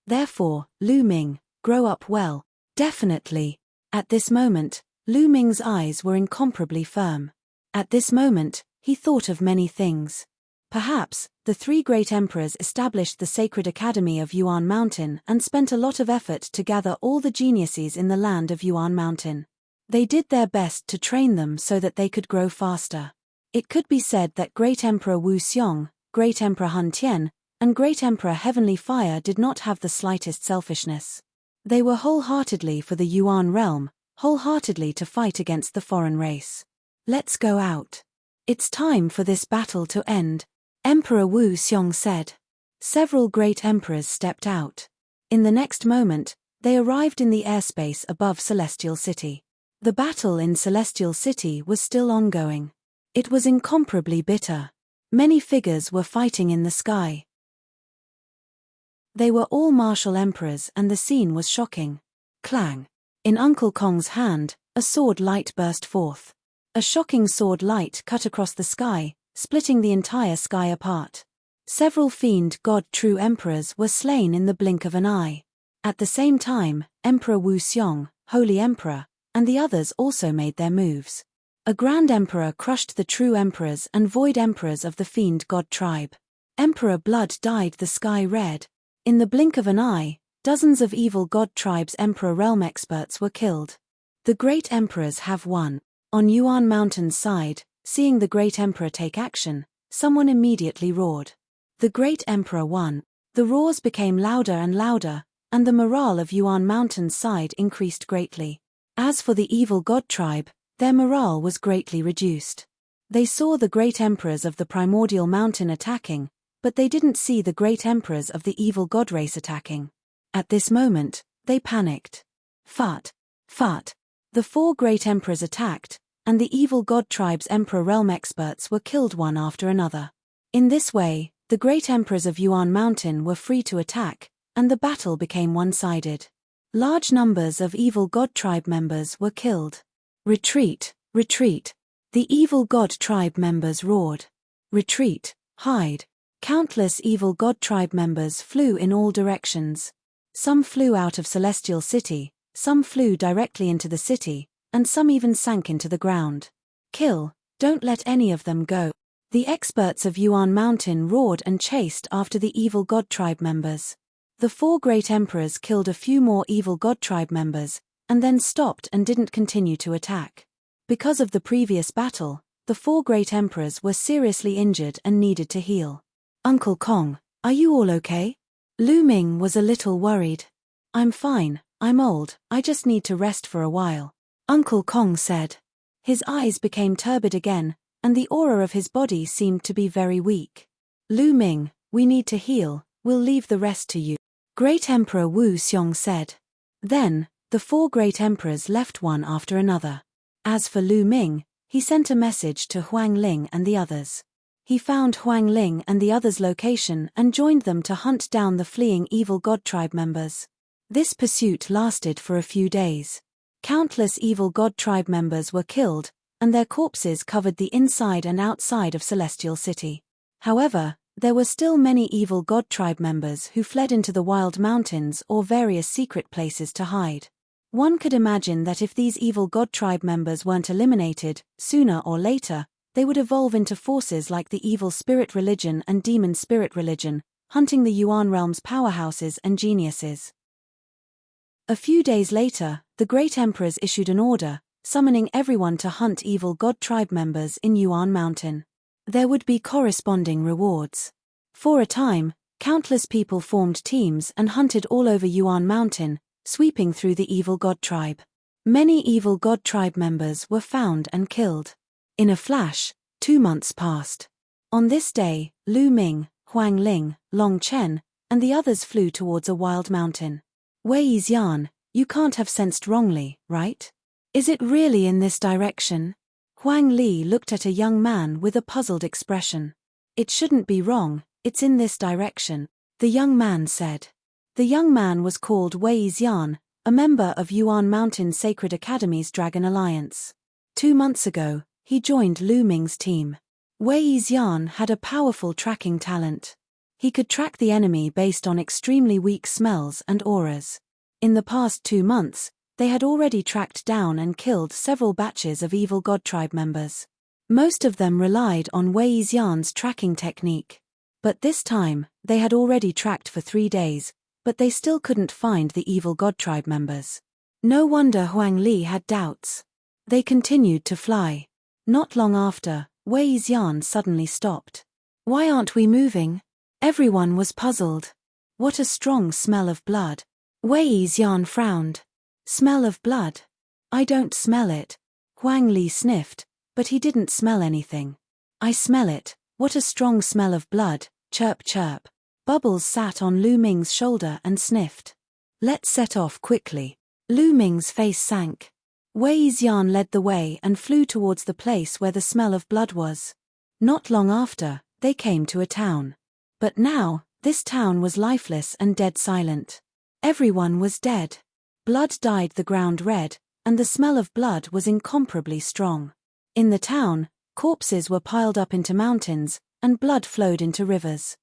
Therefore, Lu Ming, grow up well. Definitely. At this moment, Lu Ming's eyes were incomparably firm. At this moment, he thought of many things. Perhaps, the three great emperors established the sacred academy of Yuan Mountain and spent a lot of effort to gather all the geniuses in the land of Yuan Mountain. They did their best to train them so that they could grow faster. It could be said that Great Emperor Wu Xiong, Great Emperor Hun Tian, and Great Emperor Heavenly Fire did not have the slightest selfishness. They were wholeheartedly for the Yuan realm, wholeheartedly to fight against the foreign race. Let's go out. It's time for this battle to end, Emperor Wu Xiong said. Several great emperors stepped out. In the next moment, they arrived in the airspace above Celestial City. The battle in Celestial City was still ongoing. It was incomparably bitter. Many figures were fighting in the sky. They were all martial emperors and the scene was shocking. Clang. In Uncle Kong's hand, a sword light burst forth. A shocking sword light cut across the sky, splitting the entire sky apart. Several fiend god true emperors were slain in the blink of an eye. At the same time, Emperor Wu Xiong, Holy Emperor, and the others also made their moves. A Grand Emperor crushed the true emperors and void emperors of the fiend god tribe. Emperor blood dyed the sky red. In the blink of an eye, dozens of evil god tribes' Emperor realm experts were killed. The great emperors have won. On Yuan Mountain's side, seeing the great emperor take action, someone immediately roared. The great emperor won. The roars became louder and louder, and the morale of Yuan Mountain's side increased greatly. As for the evil god tribe, their morale was greatly reduced. They saw the great emperors of the primordial mountain attacking, but they didn't see the great emperors of the evil god race attacking. At this moment, they panicked. Fart. The 4 great emperors attacked, and the evil god tribe's emperor realm experts were killed one after another. In this way, the great emperors of Yuan Mountain were free to attack, and the battle became one-sided. Large numbers of evil god tribe members were killed. Retreat, retreat. The evil god tribe members roared. Retreat, hide. Countless evil god tribe members flew in all directions. Some flew out of Celestial City, some flew directly into the city, and some even sank into the ground. Kill, don't let any of them go. The experts of Yuan Mountain roared and chased after the evil god tribe members. The 4 great emperors killed a few more evil god tribe members, and then stopped and didn't continue to attack. Because of the previous battle, the 4 great emperors were seriously injured and needed to heal. Uncle Kong, are you all okay? Lu Ming was a little worried. I'm fine, I'm old, I just need to rest for a while, Uncle Kong said. His eyes became turbid again, and the aura of his body seemed to be very weak. Lu Ming, we need to heal, we'll leave the rest to you, Great Emperor Wu Xiong said. Then, the 4 great emperors left one after another. As for Lu Ming, he sent a message to Huang Ling and the others. He found Huang Ling and the others' location and joined them to hunt down the fleeing evil god tribe members. This pursuit lasted for a few days. Countless evil god tribe members were killed, and their corpses covered the inside and outside of Celestial City. However, there were still many evil god tribe members who fled into the wild mountains or various secret places to hide. One could imagine that if these evil god tribe members weren't eliminated, sooner or later, they would evolve into forces like the evil spirit religion and demon spirit religion, hunting the Yuan realm's powerhouses and geniuses. A few days later, the great emperors issued an order, summoning everyone to hunt evil god tribe members in Yuan Mountain. There would be corresponding rewards. For a time, countless people formed teams and hunted all over Yuan Mountain, sweeping through the evil god tribe. Many evil god tribe members were found and killed. In a flash, 2 months passed. On this day, Lu Ming, Huang Ling, Long Chen, and the others flew towards a wild mountain. Wei Xian, you can't have sensed wrongly, right? Is it really in this direction? Huang Li looked at a young man with a puzzled expression. It shouldn't be wrong, it's in this direction, the young man said. The young man was called Wei Xian, a member of Yuan Mountain Sacred Academy's Dragon Alliance. 2 months ago, he joined Lu Ming's team. Wei Xian had a powerful tracking talent. He could track the enemy based on extremely weak smells and auras. In the past 2 months, they had already tracked down and killed several batches of evil god tribe members. Most of them relied on Wei Xian's tracking technique. But this time, they had already tracked for 3 days, but they still couldn't find the evil god tribe members. No wonder Huang Li had doubts. They continued to fly. Not long after, Wei Xian suddenly stopped. Why aren't we moving? Everyone was puzzled. What a strong smell of blood. Wei Xian frowned. Smell of blood? I don't smell it. Huang Li sniffed, but he didn't smell anything. I smell it, what a strong smell of blood, chirp chirp. Bubbles sat on Lu Ming's shoulder and sniffed. Let's set off quickly. Lu Ming's face sank. Wei Xian led the way and flew towards the place where the smell of blood was. Not long after, they came to a town. But now, this town was lifeless and dead silent. Everyone was dead. Blood dyed the ground red, and the smell of blood was incomparably strong. In the town, corpses were piled up into mountains, and blood flowed into rivers.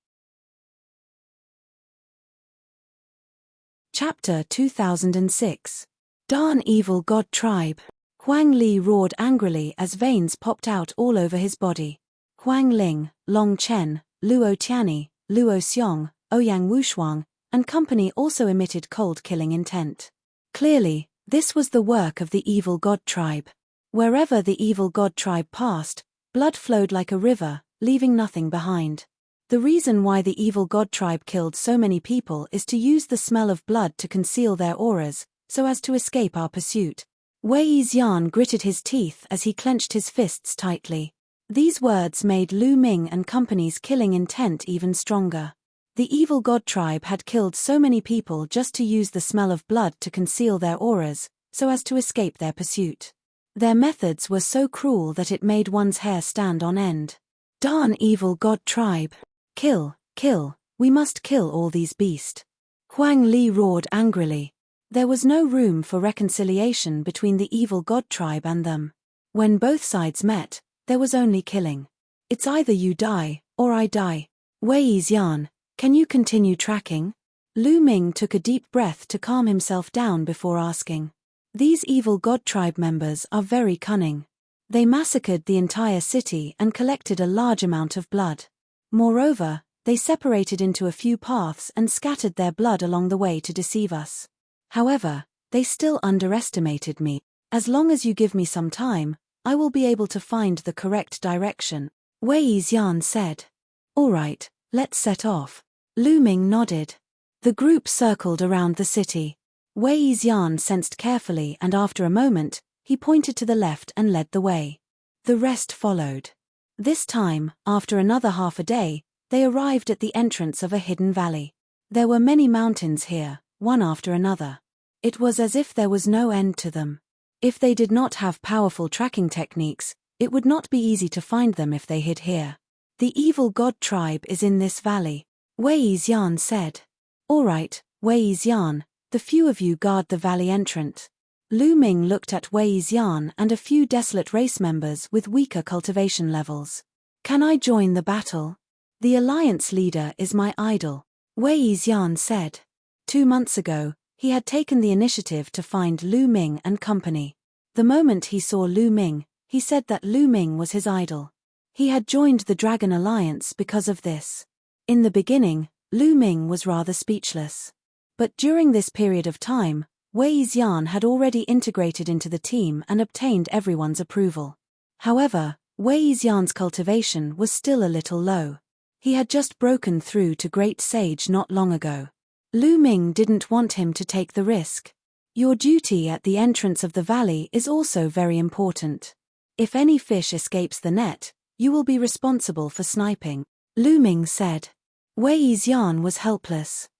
Chapter 2006. Darn evil god tribe. Huang Li roared angrily as veins popped out all over his body. Huang Ling, Long Chen, Luo Tianyi, Luo Xiong, Ouyang Wushuang, and company also emitted cold-killing intent. Clearly, this was the work of the evil god tribe. Wherever the evil god tribe passed, blood flowed like a river, leaving nothing behind. The reason why the evil god tribe killed so many people is to use the smell of blood to conceal their auras, so as to escape our pursuit. Wei Xian gritted his teeth as he clenched his fists tightly. These words made Lu Ming and company's killing intent even stronger. The evil god tribe had killed so many people just to use the smell of blood to conceal their auras, so as to escape their pursuit. Their methods were so cruel that it made one's hair stand on end. Darn evil god tribe! Kill, kill, we must kill all these beasts. Huang Li roared angrily. There was no room for reconciliation between the evil god tribe and them. When both sides met, there was only killing. It's either you die, or I die. Wei Xian, can you continue tracking? Lu Ming took a deep breath to calm himself down before asking. These evil god tribe members are very cunning. They massacred the entire city and collected a large amount of blood. Moreover, they separated into a few paths and scattered their blood along the way to deceive us. However, they still underestimated me. As long as you give me some time, I will be able to find the correct direction, Wei Xian said. All right, let's set off. Lu Ming nodded. The group circled around the city. Wei Xian sensed carefully and after a moment, he pointed to the left and led the way. The rest followed. This time, after another half a day, they arrived at the entrance of a hidden valley. There were many mountains here, one after another. It was as if there was no end to them. If they did not have powerful tracking techniques, it would not be easy to find them if they hid here. The evil god tribe is in this valley, Wei Xian said. All right, Wei Xian, the few of you guard the valley entrance. Lu Ming looked at Wei Xian and a few desolate race members with weaker cultivation levels. Can I join the battle? The alliance leader is my idol, Wei Xian said. 2 months ago, he had taken the initiative to find Lu Ming and company. The moment he saw Lu Ming, he said that Lu Ming was his idol. He had joined the Dragon Alliance because of this. In the beginning, Lu Ming was rather speechless. But during this period of time, Wei Xian had already integrated into the team and obtained everyone's approval. However, Wei Xian's cultivation was still a little low. He had just broken through to Great Sage not long ago. Lu Ming didn't want him to take the risk. Your duty at the entrance of the valley is also very important. If any fish escapes the net, you will be responsible for sniping, Lu Ming said. Wei Xian was helpless.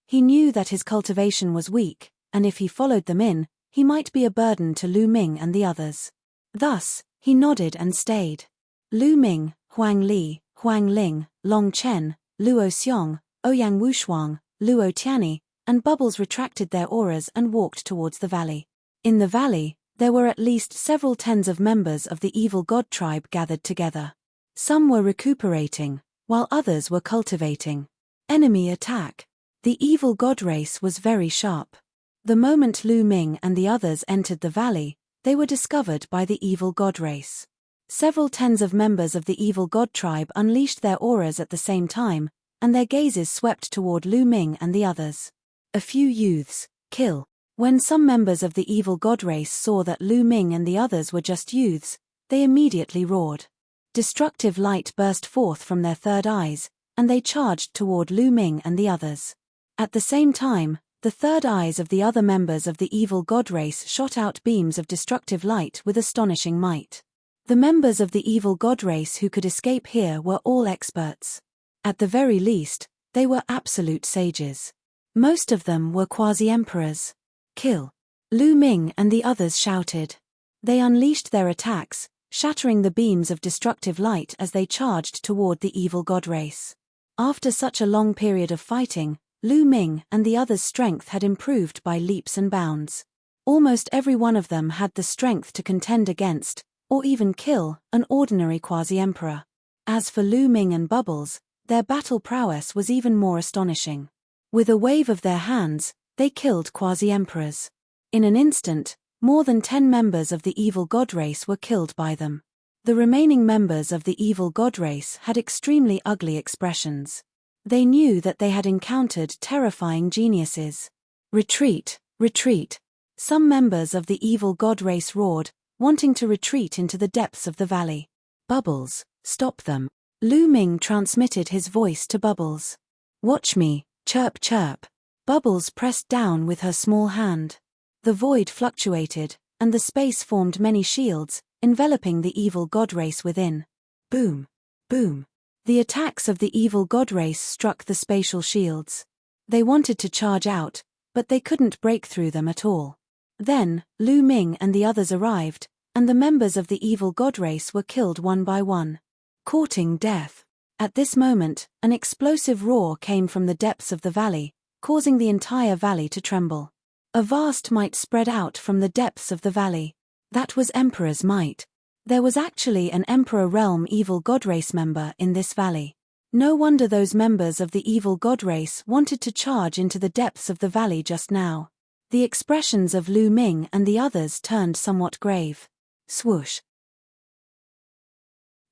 He knew that his cultivation was weak, and if he followed them in, he might be a burden to Lu Ming and the others. Thus, he nodded and stayed. Lu Ming, Huang Li, Huang Ling, Long Chen, Luo Xiong, Ouyang Wushuang, Luo Tianyi, and Bubbles retracted their auras and walked towards the valley. In the valley, there were at least several tens of members of the evil god tribe gathered together. Some were recuperating, while others were cultivating. Enemy attack. The evil god race was very sharp. The moment Lu Ming and the others entered the valley, they were discovered by the evil god race. Several tens of members of the evil god tribe unleashed their auras at the same time, and their gazes swept toward Lu Ming and the others. A few youths, kill. When some members of the evil god race saw that Lu Ming and the others were just youths, they immediately roared. Destructive light burst forth from their third eyes, and they charged toward Lu Ming and the others. At the same time, the third eyes of the other members of the evil god race shot out beams of destructive light with astonishing might. The members of the evil god race who could escape here were all experts. At the very least, they were absolute sages. Most of them were quasi-emperors. Kill. Lu Ming and the others shouted. They unleashed their attacks, shattering the beams of destructive light as they charged toward the evil god race. After such a long period of fighting, Lu Ming and the others' strength had improved by leaps and bounds. Almost every one of them had the strength to contend against, or even kill, an ordinary quasi-emperor. As for Lu Ming and Bubbles, their battle prowess was even more astonishing. With a wave of their hands, they killed quasi-emperors. In an instant, more than 10 members of the evil god race were killed by them. The remaining members of the evil god race had extremely ugly expressions. They knew that they had encountered terrifying geniuses. Retreat, retreat. Some members of the evil god race roared, wanting to retreat into the depths of the valley. Bubbles, stop them. Lu Ming transmitted his voice to Bubbles. Watch me, chirp chirp. Bubbles pressed down with her small hand. The void fluctuated, and the space formed many shields, enveloping the evil god race within. Boom! Boom! The attacks of the evil god race struck the spatial shields. They wanted to charge out, but they couldn't break through them at all. Then, Lu Ming and the others arrived, and the members of the evil god race were killed one by one. Courting death. At this moment, an explosive roar came from the depths of the valley, causing the entire valley to tremble. A vast might spread out from the depths of the valley. That was Emperor's might. There was actually an Emperor Realm evil god race member in this valley. No wonder those members of the evil god race wanted to charge into the depths of the valley just now. The expressions of Lu Ming and the others turned somewhat grave. Swoosh.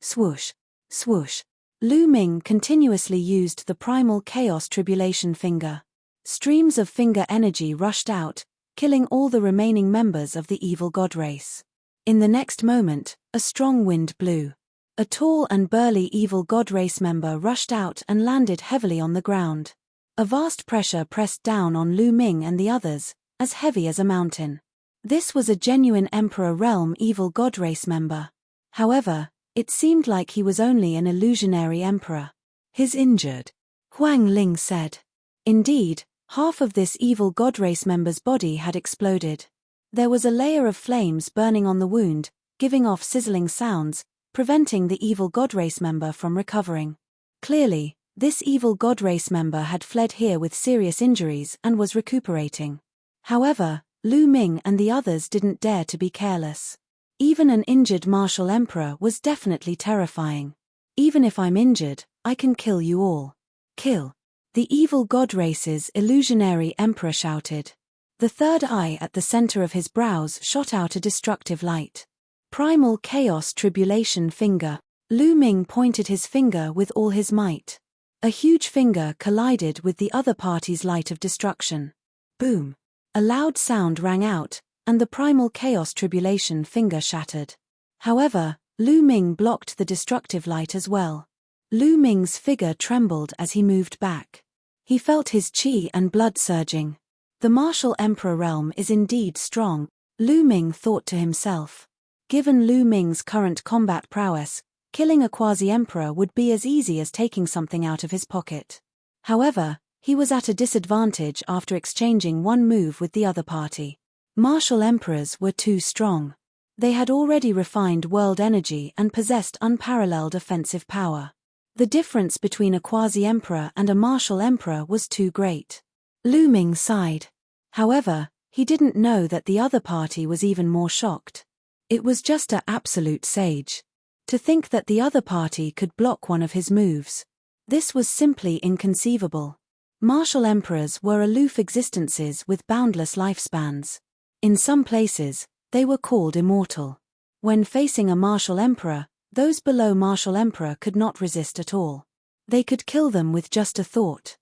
Swoosh. Swoosh. Lu Ming continuously used the primal chaos tribulation finger. Streams of finger energy rushed out, killing all the remaining members of the evil god race. In the next moment, a strong wind blew. A tall and burly evil god race member rushed out and landed heavily on the ground. A vast pressure pressed down on Lu Ming and the others, as heavy as a mountain. This was a genuine Emperor Realm evil god race member. However, it seemed like he was only an illusionary emperor. He's injured, Huang Ling said. Indeed, half of this evil god race member's body had exploded. There was a layer of flames burning on the wound, giving off sizzling sounds, preventing the evil god race member from recovering. Clearly, this evil god race member had fled here with serious injuries and was recuperating. However, Lu Ming and the others didn't dare to be careless. Even an injured martial emperor was definitely terrifying. Even if I'm injured, I can kill you all. Kill. The evil god race's illusionary emperor shouted. The third eye at the center of his brows shot out a destructive light. Primal chaos tribulation finger. Lu Ming pointed his finger with all his might. A huge finger collided with the other party's light of destruction. Boom. A loud sound rang out, and the primal chaos tribulation finger shattered. However, Lu Ming blocked the destructive light as well. Lu Ming's figure trembled as he moved back. He felt his qi and blood surging. The martial emperor realm is indeed strong, Lu Ming thought to himself. Given Lu Ming's current combat prowess, killing a quasi-emperor would be as easy as taking something out of his pocket. However, he was at a disadvantage after exchanging one move with the other party. Martial emperors were too strong. They had already refined world energy and possessed unparalleled offensive power. The difference between a quasi-emperor and a martial emperor was too great. Lu Ming sighed. However, he didn't know that the other party was even more shocked. It was just an absolute sage. To think that the other party could block one of his moves. This was simply inconceivable. Martial emperors were aloof existences with boundless lifespans. In some places, they were called immortal. When facing a martial emperor, those below martial emperor could not resist at all. They could kill them with just a thought.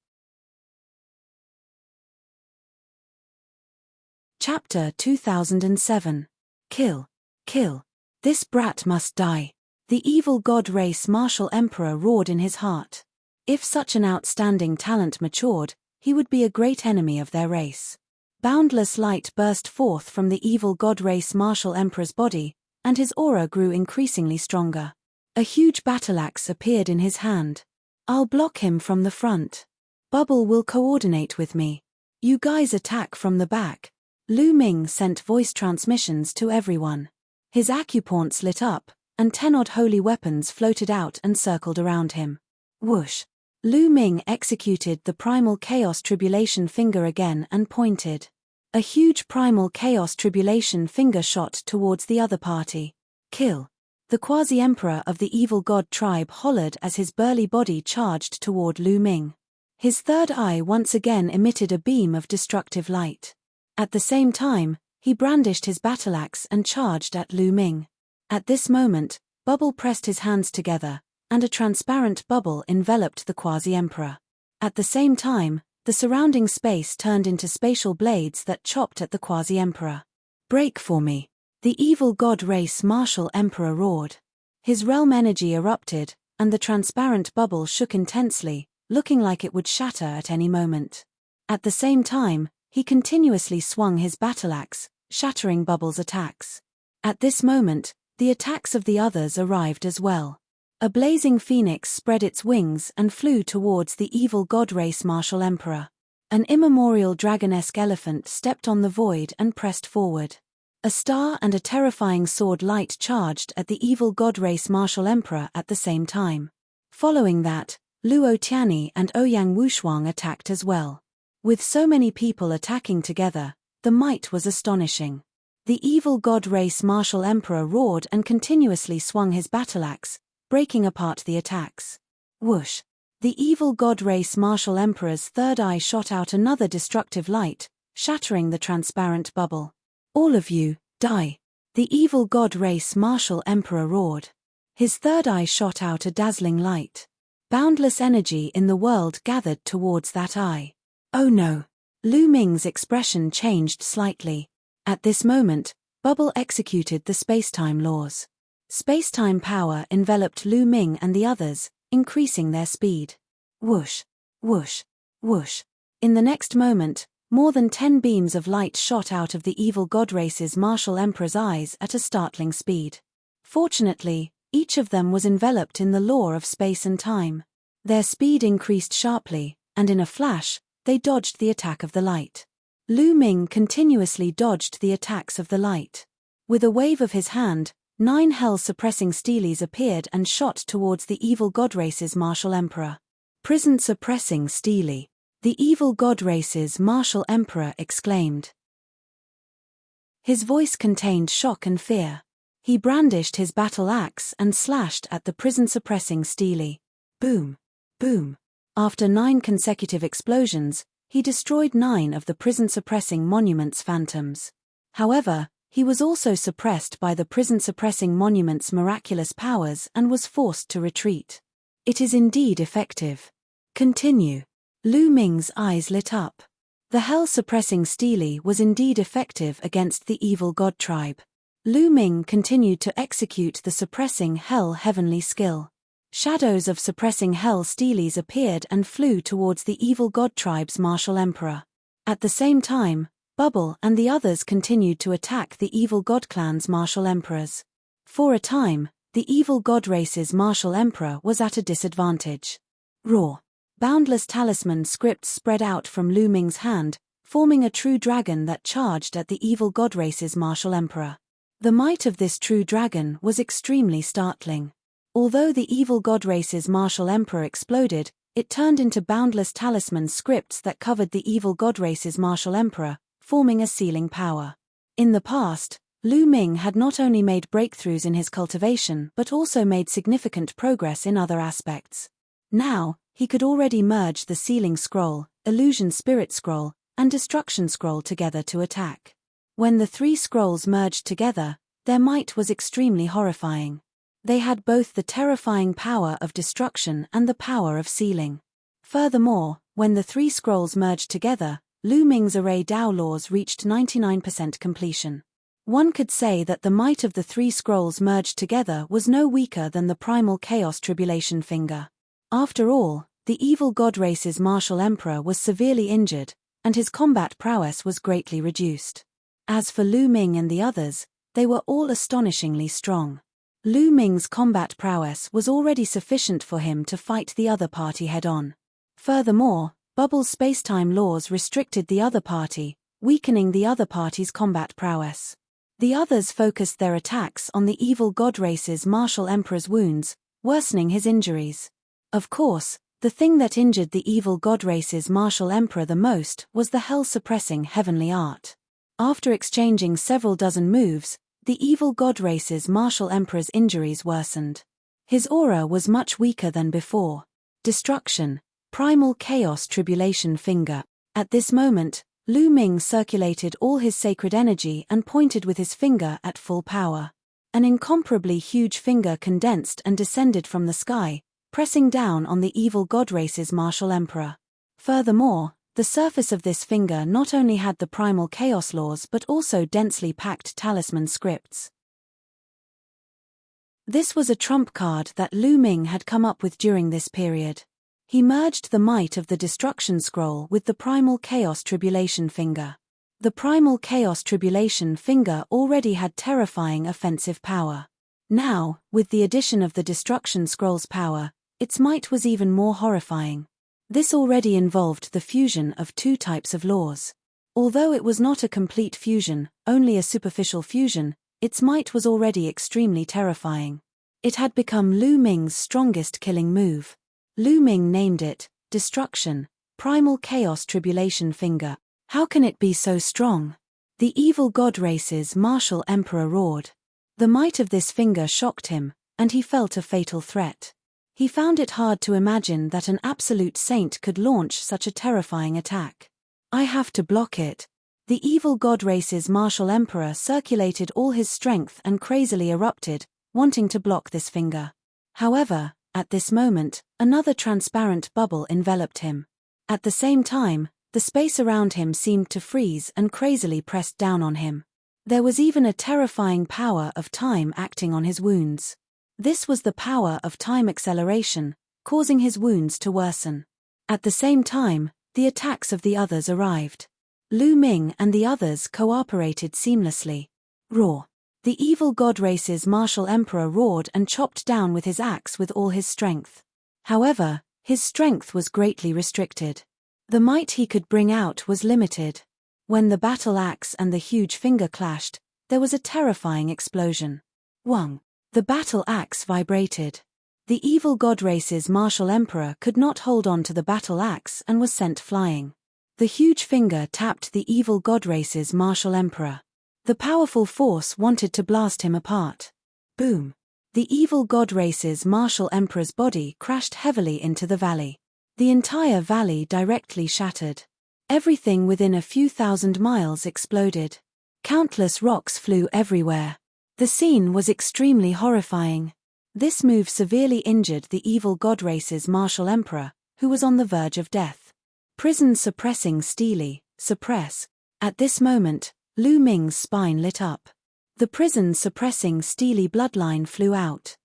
Chapter 2007. Kill. Kill. This brat must die. The evil god race martial emperor roared in his heart. If such an outstanding talent matured, he would be a great enemy of their race. Boundless light burst forth from the evil god race martial emperor's body, and his aura grew increasingly stronger. A huge battle-axe appeared in his hand. I'll block him from the front. Bubble will coordinate with me. You guys attack from the back. Lu Ming sent voice transmissions to everyone. His acupoints lit up, and 10-odd holy weapons floated out and circled around him. Whoosh! Lu Ming executed the primal chaos tribulation finger again and pointed. A huge primal chaos tribulation finger shot towards the other party. Kill. The quasi-emperor of the evil god tribe hollered as his burly body charged toward Lu Ming. His third eye once again emitted a beam of destructive light. At the same time, he brandished his battle-axe and charged at Lu Ming. At this moment, Bubble pressed his hands together, and a transparent bubble enveloped the quasi-emperor. At the same time, the surrounding space turned into spatial blades that chopped at the quasi-emperor. Break for me. The evil god race martial emperor roared. His realm energy erupted, and the transparent bubble shook intensely, looking like it would shatter at any moment. At the same time, he continuously swung his battle axe, shattering Bubble's attacks. At this moment, the attacks of the others arrived as well. A blazing phoenix spread its wings and flew towards the evil god race martial emperor. An immemorial dragon-esque elephant stepped on the void and pressed forward. A star and a terrifying sword light charged at the evil god race martial emperor at the same time. Following that, Luo Tianyi and Ouyang Wushuang attacked as well. With so many people attacking together, the might was astonishing. The evil god race martial emperor roared and continuously swung his battle axe, breaking apart the attacks. Whoosh! The evil god race martial emperor's third eye shot out another destructive light, shattering the transparent bubble. "All of you, die!" the evil god race martial emperor roared. His third eye shot out a dazzling light. Boundless energy in the world gathered towards that eye. Oh no! Lu Ming's expression changed slightly. At this moment, Bubble executed the spacetime laws. Spacetime power enveloped Lu Ming and the others, increasing their speed. Whoosh! Whoosh! Whoosh! In the next moment, more than 10 beams of light shot out of the evil god race's martial emperor's eyes at a startling speed. Fortunately, each of them was enveloped in the law of space and time. Their speed increased sharply, and in a flash, they dodged the attack of the light. Lu Ming continuously dodged the attacks of the light. With a wave of his hand, 9 hell-suppressing steelies appeared and shot towards the evil god race's martial emperor. "Prison-suppressing steely," the evil god race's martial emperor exclaimed. His voice contained shock and fear. He brandished his battle axe and slashed at the prison-suppressing steely. Boom! Boom! After 9 consecutive explosions, he destroyed 9 of the prison-suppressing monument's phantoms. However, he was also suppressed by the prison-suppressing monument's miraculous powers and was forced to retreat. It is indeed effective. Continue. Lu Ming's eyes lit up. The hell-suppressing steely was indeed effective against the evil god tribe. Lu Ming continued to execute the suppressing hell heavenly skill. Shadows of suppressing hell steelies appeared and flew towards the evil god tribe's martial emperor. At the same time, Bubble and the others continued to attack the evil god clan's martial emperors. For a time, the evil god race's martial emperor was at a disadvantage. Roar! Boundless talisman scripts spread out from Lu Ming's hand, forming a true dragon that charged at the evil god race's martial emperor. The might of this true dragon was extremely startling. Although the evil god race's martial emperor exploded, it turned into boundless talisman scripts that covered the evil god race's martial emperor, forming a sealing power. In the past, Lu Ming had not only made breakthroughs in his cultivation but also made significant progress in other aspects. Now, he could already merge the sealing scroll, illusion spirit scroll, and destruction scroll together to attack. When the 3 scrolls merged together, their might was extremely horrifying. They had both the terrifying power of destruction and the power of sealing. Furthermore, when the 3 scrolls merged together, Lu Ming's array Dao laws reached 99% completion. One could say that the might of the 3 scrolls merged together was no weaker than the primal chaos tribulation finger. After all, the evil god race's martial emperor was severely injured, and his combat prowess was greatly reduced. As for Lu Ming and the others, they were all astonishingly strong. Lu Ming's combat prowess was already sufficient for him to fight the other party head-on. Furthermore, Bubble's spacetime laws restricted the other party, weakening the other party's combat prowess. The others focused their attacks on the evil god race's martial emperor's wounds, worsening his injuries. Of course, the thing that injured the evil god race's martial emperor the most was the hell-suppressing heavenly art. After exchanging several dozen moves, the evil god race's martial emperor's injuries worsened. His aura was much weaker than before. Destruction, primal chaos tribulation finger. At this moment, Lu Ming circulated all his sacred energy and pointed with his finger at full power. An incomparably huge finger condensed and descended from the sky, pressing down on the evil god race's martial emperor. Furthermore, the surface of this finger not only had the primal chaos laws but also densely packed talisman scripts. This was a trump card that Lu Ming had come up with during this period. He merged the might of the Destruction Scroll with the Primal Chaos Tribulation Finger. The Primal Chaos Tribulation Finger already had terrifying offensive power. Now, with the addition of the Destruction Scroll's power, its might was even more horrifying. This already involved the fusion of two types of laws. Although it was not a complete fusion, only a superficial fusion, its might was already extremely terrifying. It had become Lu Ming's strongest killing move. Lu Ming named it, Destruction, Primal Chaos Tribulation Finger. How can it be so strong? The evil god race's martial emperor roared. The might of this finger shocked him, and he felt a fatal threat. He found it hard to imagine that an absolute saint could launch such a terrifying attack. I have to block it. The evil god race's martial emperor circulated all his strength and crazily erupted, wanting to block this finger. However, at this moment, another transparent bubble enveloped him. At the same time, the space around him seemed to freeze and crazily pressed down on him. There was even a terrifying power of time acting on his wounds. This was the power of time acceleration, causing his wounds to worsen. At the same time, the attacks of the others arrived. Lu Ming and the others cooperated seamlessly. Roar! The evil god race's martial emperor roared and chopped down with his axe with all his strength. However, his strength was greatly restricted. The might he could bring out was limited. When the battle axe and the huge finger clashed, there was a terrifying explosion. Wang! The battle axe vibrated. The evil god race's martial emperor could not hold on to the battle axe and was sent flying. The huge finger tapped the evil god race's martial emperor. The powerful force wanted to blast him apart. Boom! The evil god race's martial emperor's body crashed heavily into the valley. The entire valley directly shattered. Everything within a few thousand miles exploded. Countless rocks flew everywhere. The scene was extremely horrifying. This move severely injured the evil god race's martial emperor, who was on the verge of death. Prison suppressing Steely, suppress. At this moment, Lu Ming's spine lit up. The prison suppressing Steely bloodline flew out.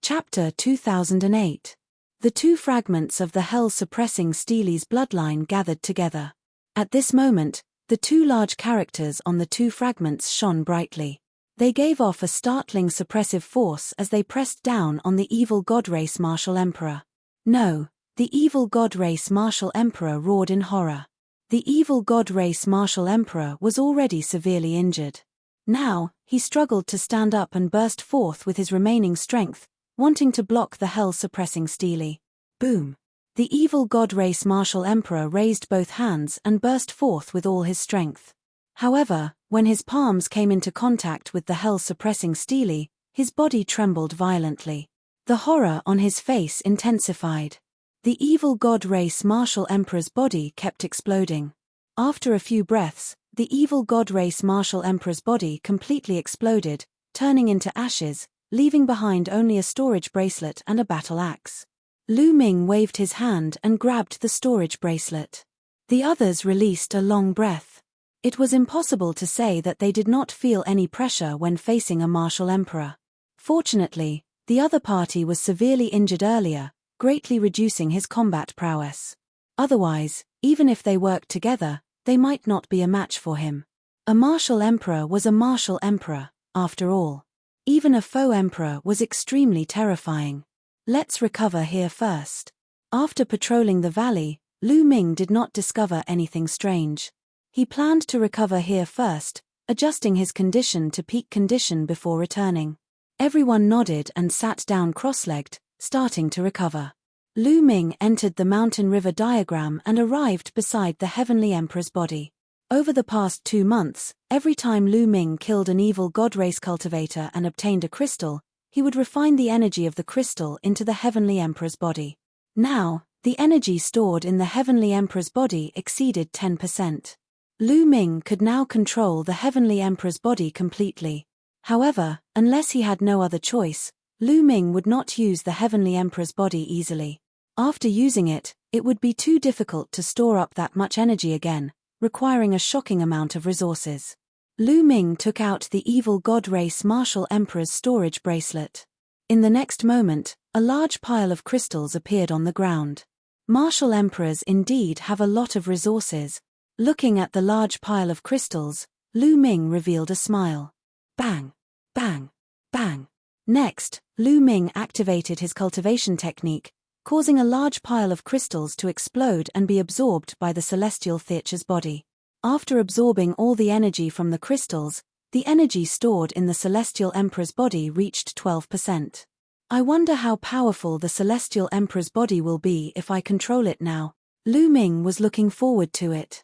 Chapter 2008. The two fragments of the hell-suppressing Steely's bloodline gathered together. At this moment, the two large characters on the two fragments shone brightly. They gave off a startling suppressive force as they pressed down on the evil god race martial emperor. No, the evil god race martial emperor roared in horror. The evil god race martial emperor was already severely injured. Now, he struggled to stand up and burst forth with his remaining strength, wanting to block the hell-suppressing Steely. Boom! The evil god race martial emperor raised both hands and burst forth with all his strength. However, when his palms came into contact with the hell-suppressing Steely, his body trembled violently. The horror on his face intensified. The evil god race martial emperor's body kept exploding. After a few breaths, the evil god race martial emperor's body completely exploded, turning into ashes, leaving behind only a storage bracelet and a battle axe. Lu Ming waved his hand and grabbed the storage bracelet. The others released a long breath. It was impossible to say that they did not feel any pressure when facing a martial emperor. Fortunately, the other party was severely injured earlier, greatly reducing his combat prowess. Otherwise, even if they worked together, they might not be a match for him. A martial emperor was a martial emperor, after all. Even a faux emperor was extremely terrifying. Let's recover here first. After patrolling the valley, Lu Ming did not discover anything strange. He planned to recover here first, adjusting his condition to peak condition before returning. Everyone nodded and sat down cross-legged, starting to recover. Lu Ming entered the mountain river diagram and arrived beside the Heavenly Emperor's body. Over the past 2 months, every time Lu Ming killed an evil god race cultivator and obtained a crystal, he would refine the energy of the crystal into the Heavenly Emperor's body. Now, the energy stored in the Heavenly Emperor's body exceeded 10%. Lu Ming could now control the Heavenly Emperor's body completely. However, unless he had no other choice, Lu Ming would not use the Heavenly Emperor's body easily. After using it, it would be too difficult to store up that much energy again, requiring a shocking amount of resources. Lu Ming took out the evil god race martial emperor's storage bracelet. In the next moment, a large pile of crystals appeared on the ground. Martial emperors indeed have a lot of resources. Looking at the large pile of crystals, Lu Ming revealed a smile. Bang! Bang! Bang! Next, Lu Ming activated his cultivation technique, causing a large pile of crystals to explode and be absorbed by the celestial theater's body. After absorbing all the energy from the crystals, the energy stored in the celestial emperor's body reached 12%. I wonder how powerful the celestial emperor's body will be if I control it now. Lu Ming was looking forward to it.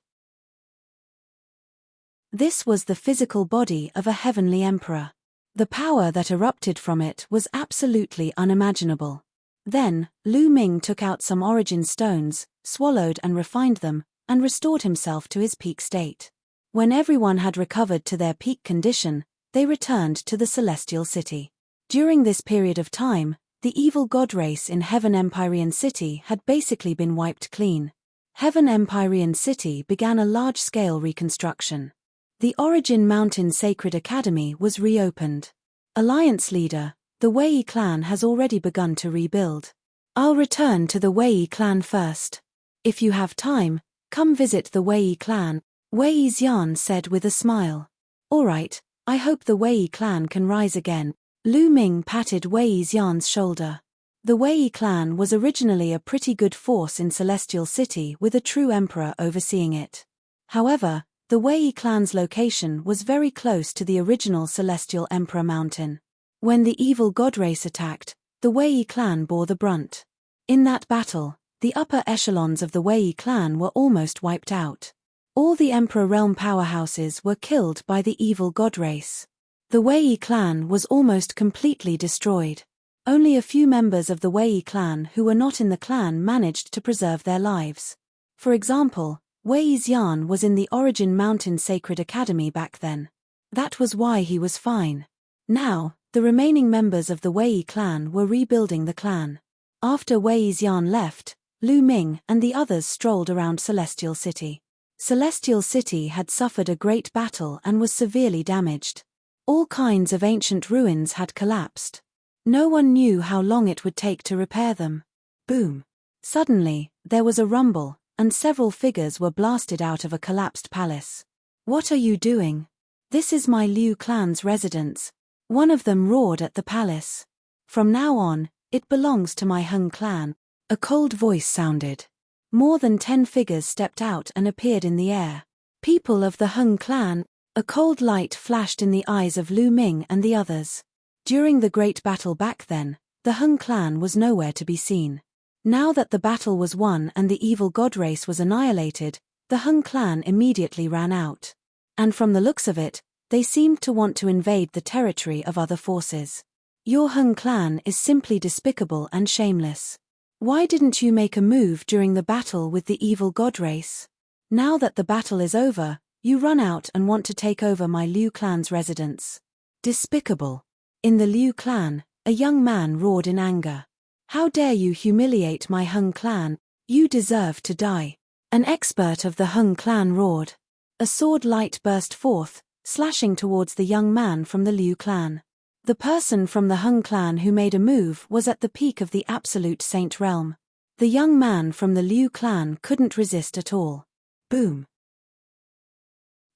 This was the physical body of a heavenly emperor. The power that erupted from it was absolutely unimaginable. Then, Lu Ming took out some origin stones, swallowed and refined them, and restored himself to his peak state. When everyone had recovered to their peak condition, they returned to the celestial city. During this period of time, the evil god race in Heaven Empyrean City had basically been wiped clean. Heaven Empyrean City began a large-scale reconstruction. The Origin Mountain Sacred Academy was reopened. Alliance leader, the Wei clan has already begun to rebuild. I'll return to the Wei clan first. If you have time, come visit the Wei clan, Wei Xian said with a smile. Alright, I hope the Wei clan can rise again. Lu Ming patted Wei Xian's shoulder. The Wei clan was originally a pretty good force in Celestial City with a true emperor overseeing it. However, the Wei clan's location was very close to the original Celestial Emperor Mountain. When the evil god race attacked, the Wei clan bore the brunt. In that battle, the upper echelons of the Wei clan were almost wiped out. All the Emperor Realm powerhouses were killed by the evil god race. The Wei clan was almost completely destroyed. Only a few members of the Wei clan who were not in the clan managed to preserve their lives. For example, Wei Xian was in the Origin Mountain Sacred Academy back then. That was why he was fine. Now, the remaining members of the Wei clan were rebuilding the clan. After Wei Xian left, Lu Ming and the others strolled around Celestial City. Celestial City had suffered a great battle and was severely damaged. All kinds of ancient ruins had collapsed. No one knew how long it would take to repair them. Boom! Suddenly, there was a rumble, and several figures were blasted out of a collapsed palace. What are you doing? This is my Liu clan's residence. One of them roared at the palace. From now on, it belongs to my Hung clan. A cold voice sounded. More than 10 figures stepped out and appeared in the air. People of the Hung clan. A cold light flashed in the eyes of Lu Ming and the others. During the great battle back then, the Hung clan was nowhere to be seen. Now that the battle was won and the evil god race was annihilated, the Hung clan immediately ran out. And from the looks of it, they seemed to want to invade the territory of other forces. Your Hung clan is simply despicable and shameless. Why didn't you make a move during the battle with the evil god race? Now that the battle is over, you run out and want to take over my Liu clan's residence. Despicable. In the Liu clan, a young man roared in anger. How dare you humiliate my Hung clan? You deserve to die. An expert of the Hung clan roared. A sword light burst forth, slashing towards the young man from the Liu clan. The person from the Hung clan who made a move was at the peak of the absolute saint realm. The young man from the Liu clan couldn't resist at all. Boom!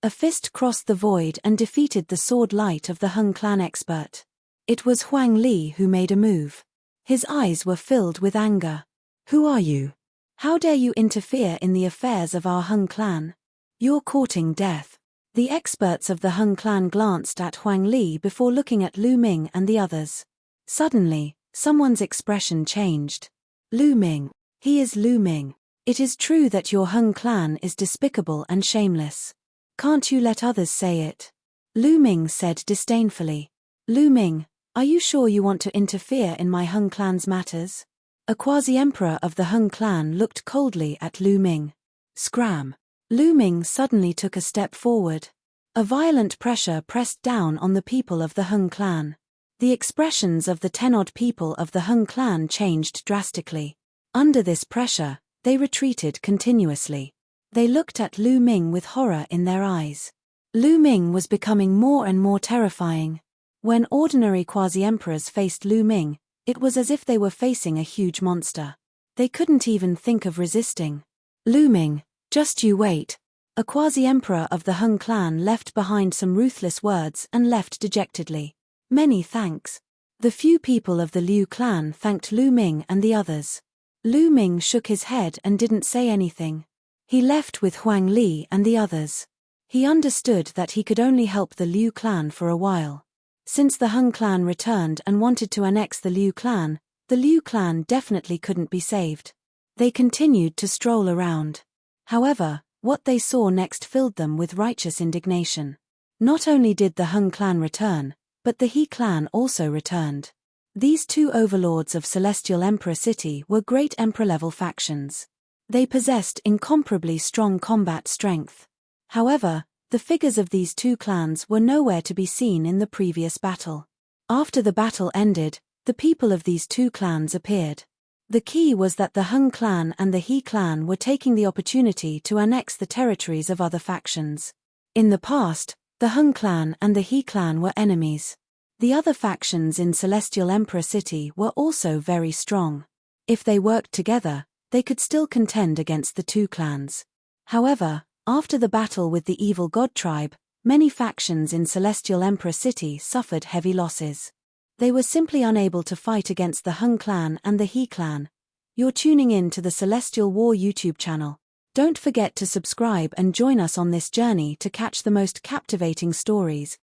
A fist crossed the void and defeated the sword light of the Hung clan expert. It was Huang Li who made a move. His eyes were filled with anger. Who are you? How dare you interfere in the affairs of our Hung clan? You're courting death. The experts of the Hung clan glanced at Huang Li before looking at Lu Ming and the others. Suddenly, someone's expression changed. Lu Ming. He is Lu Ming. It is true that your Hung clan is despicable and shameless. Can't you let others say it? Lu Ming said disdainfully. Lu Ming, are you sure you want to interfere in my Hung clan's matters? A quasi-emperor of the Hung clan looked coldly at Lu Ming. Scram. Lu Ming suddenly took a step forward. A violent pressure pressed down on the people of the Hung clan. The expressions of the 10-odd people of the Hung clan changed drastically. Under this pressure, they retreated continuously. They looked at Lu Ming with horror in their eyes. Lu Ming was becoming more and more terrifying. When ordinary quasi-emperors faced Lu Ming, it was as if they were facing a huge monster. They couldn't even think of resisting. Lu Ming, just you wait. A quasi-emperor of the Hung clan left behind some ruthless words and left dejectedly. Many thanks. The few people of the Liu clan thanked Lu Ming and the others. Lu Ming shook his head and didn't say anything. He left with Huang Li and the others. He understood that he could only help the Liu clan for a while. Since the Hung clan returned and wanted to annex the Liu clan definitely couldn't be saved. They continued to stroll around. However, what they saw next filled them with righteous indignation. Not only did the Hung clan return, but the He clan also returned. These two overlords of Celestial Emperor City were great emperor-level factions. They possessed incomparably strong combat strength. However, the figures of these two clans were nowhere to be seen in the previous battle. After the battle ended, the people of these two clans appeared. The key was that the Hung clan and the He clan were taking the opportunity to annex the territories of other factions. In the past, the Hung clan and the He clan were enemies. The other factions in Celestial Emperor City were also very strong. If they worked together, they could still contend against the two clans. However, after the battle with the evil god tribe, many factions in Celestial Emperor City suffered heavy losses. They were simply unable to fight against the Hung clan and the He clan. You're tuning in to the Celestial War YouTube channel. Don't forget to subscribe and join us on this journey to catch the most captivating stories,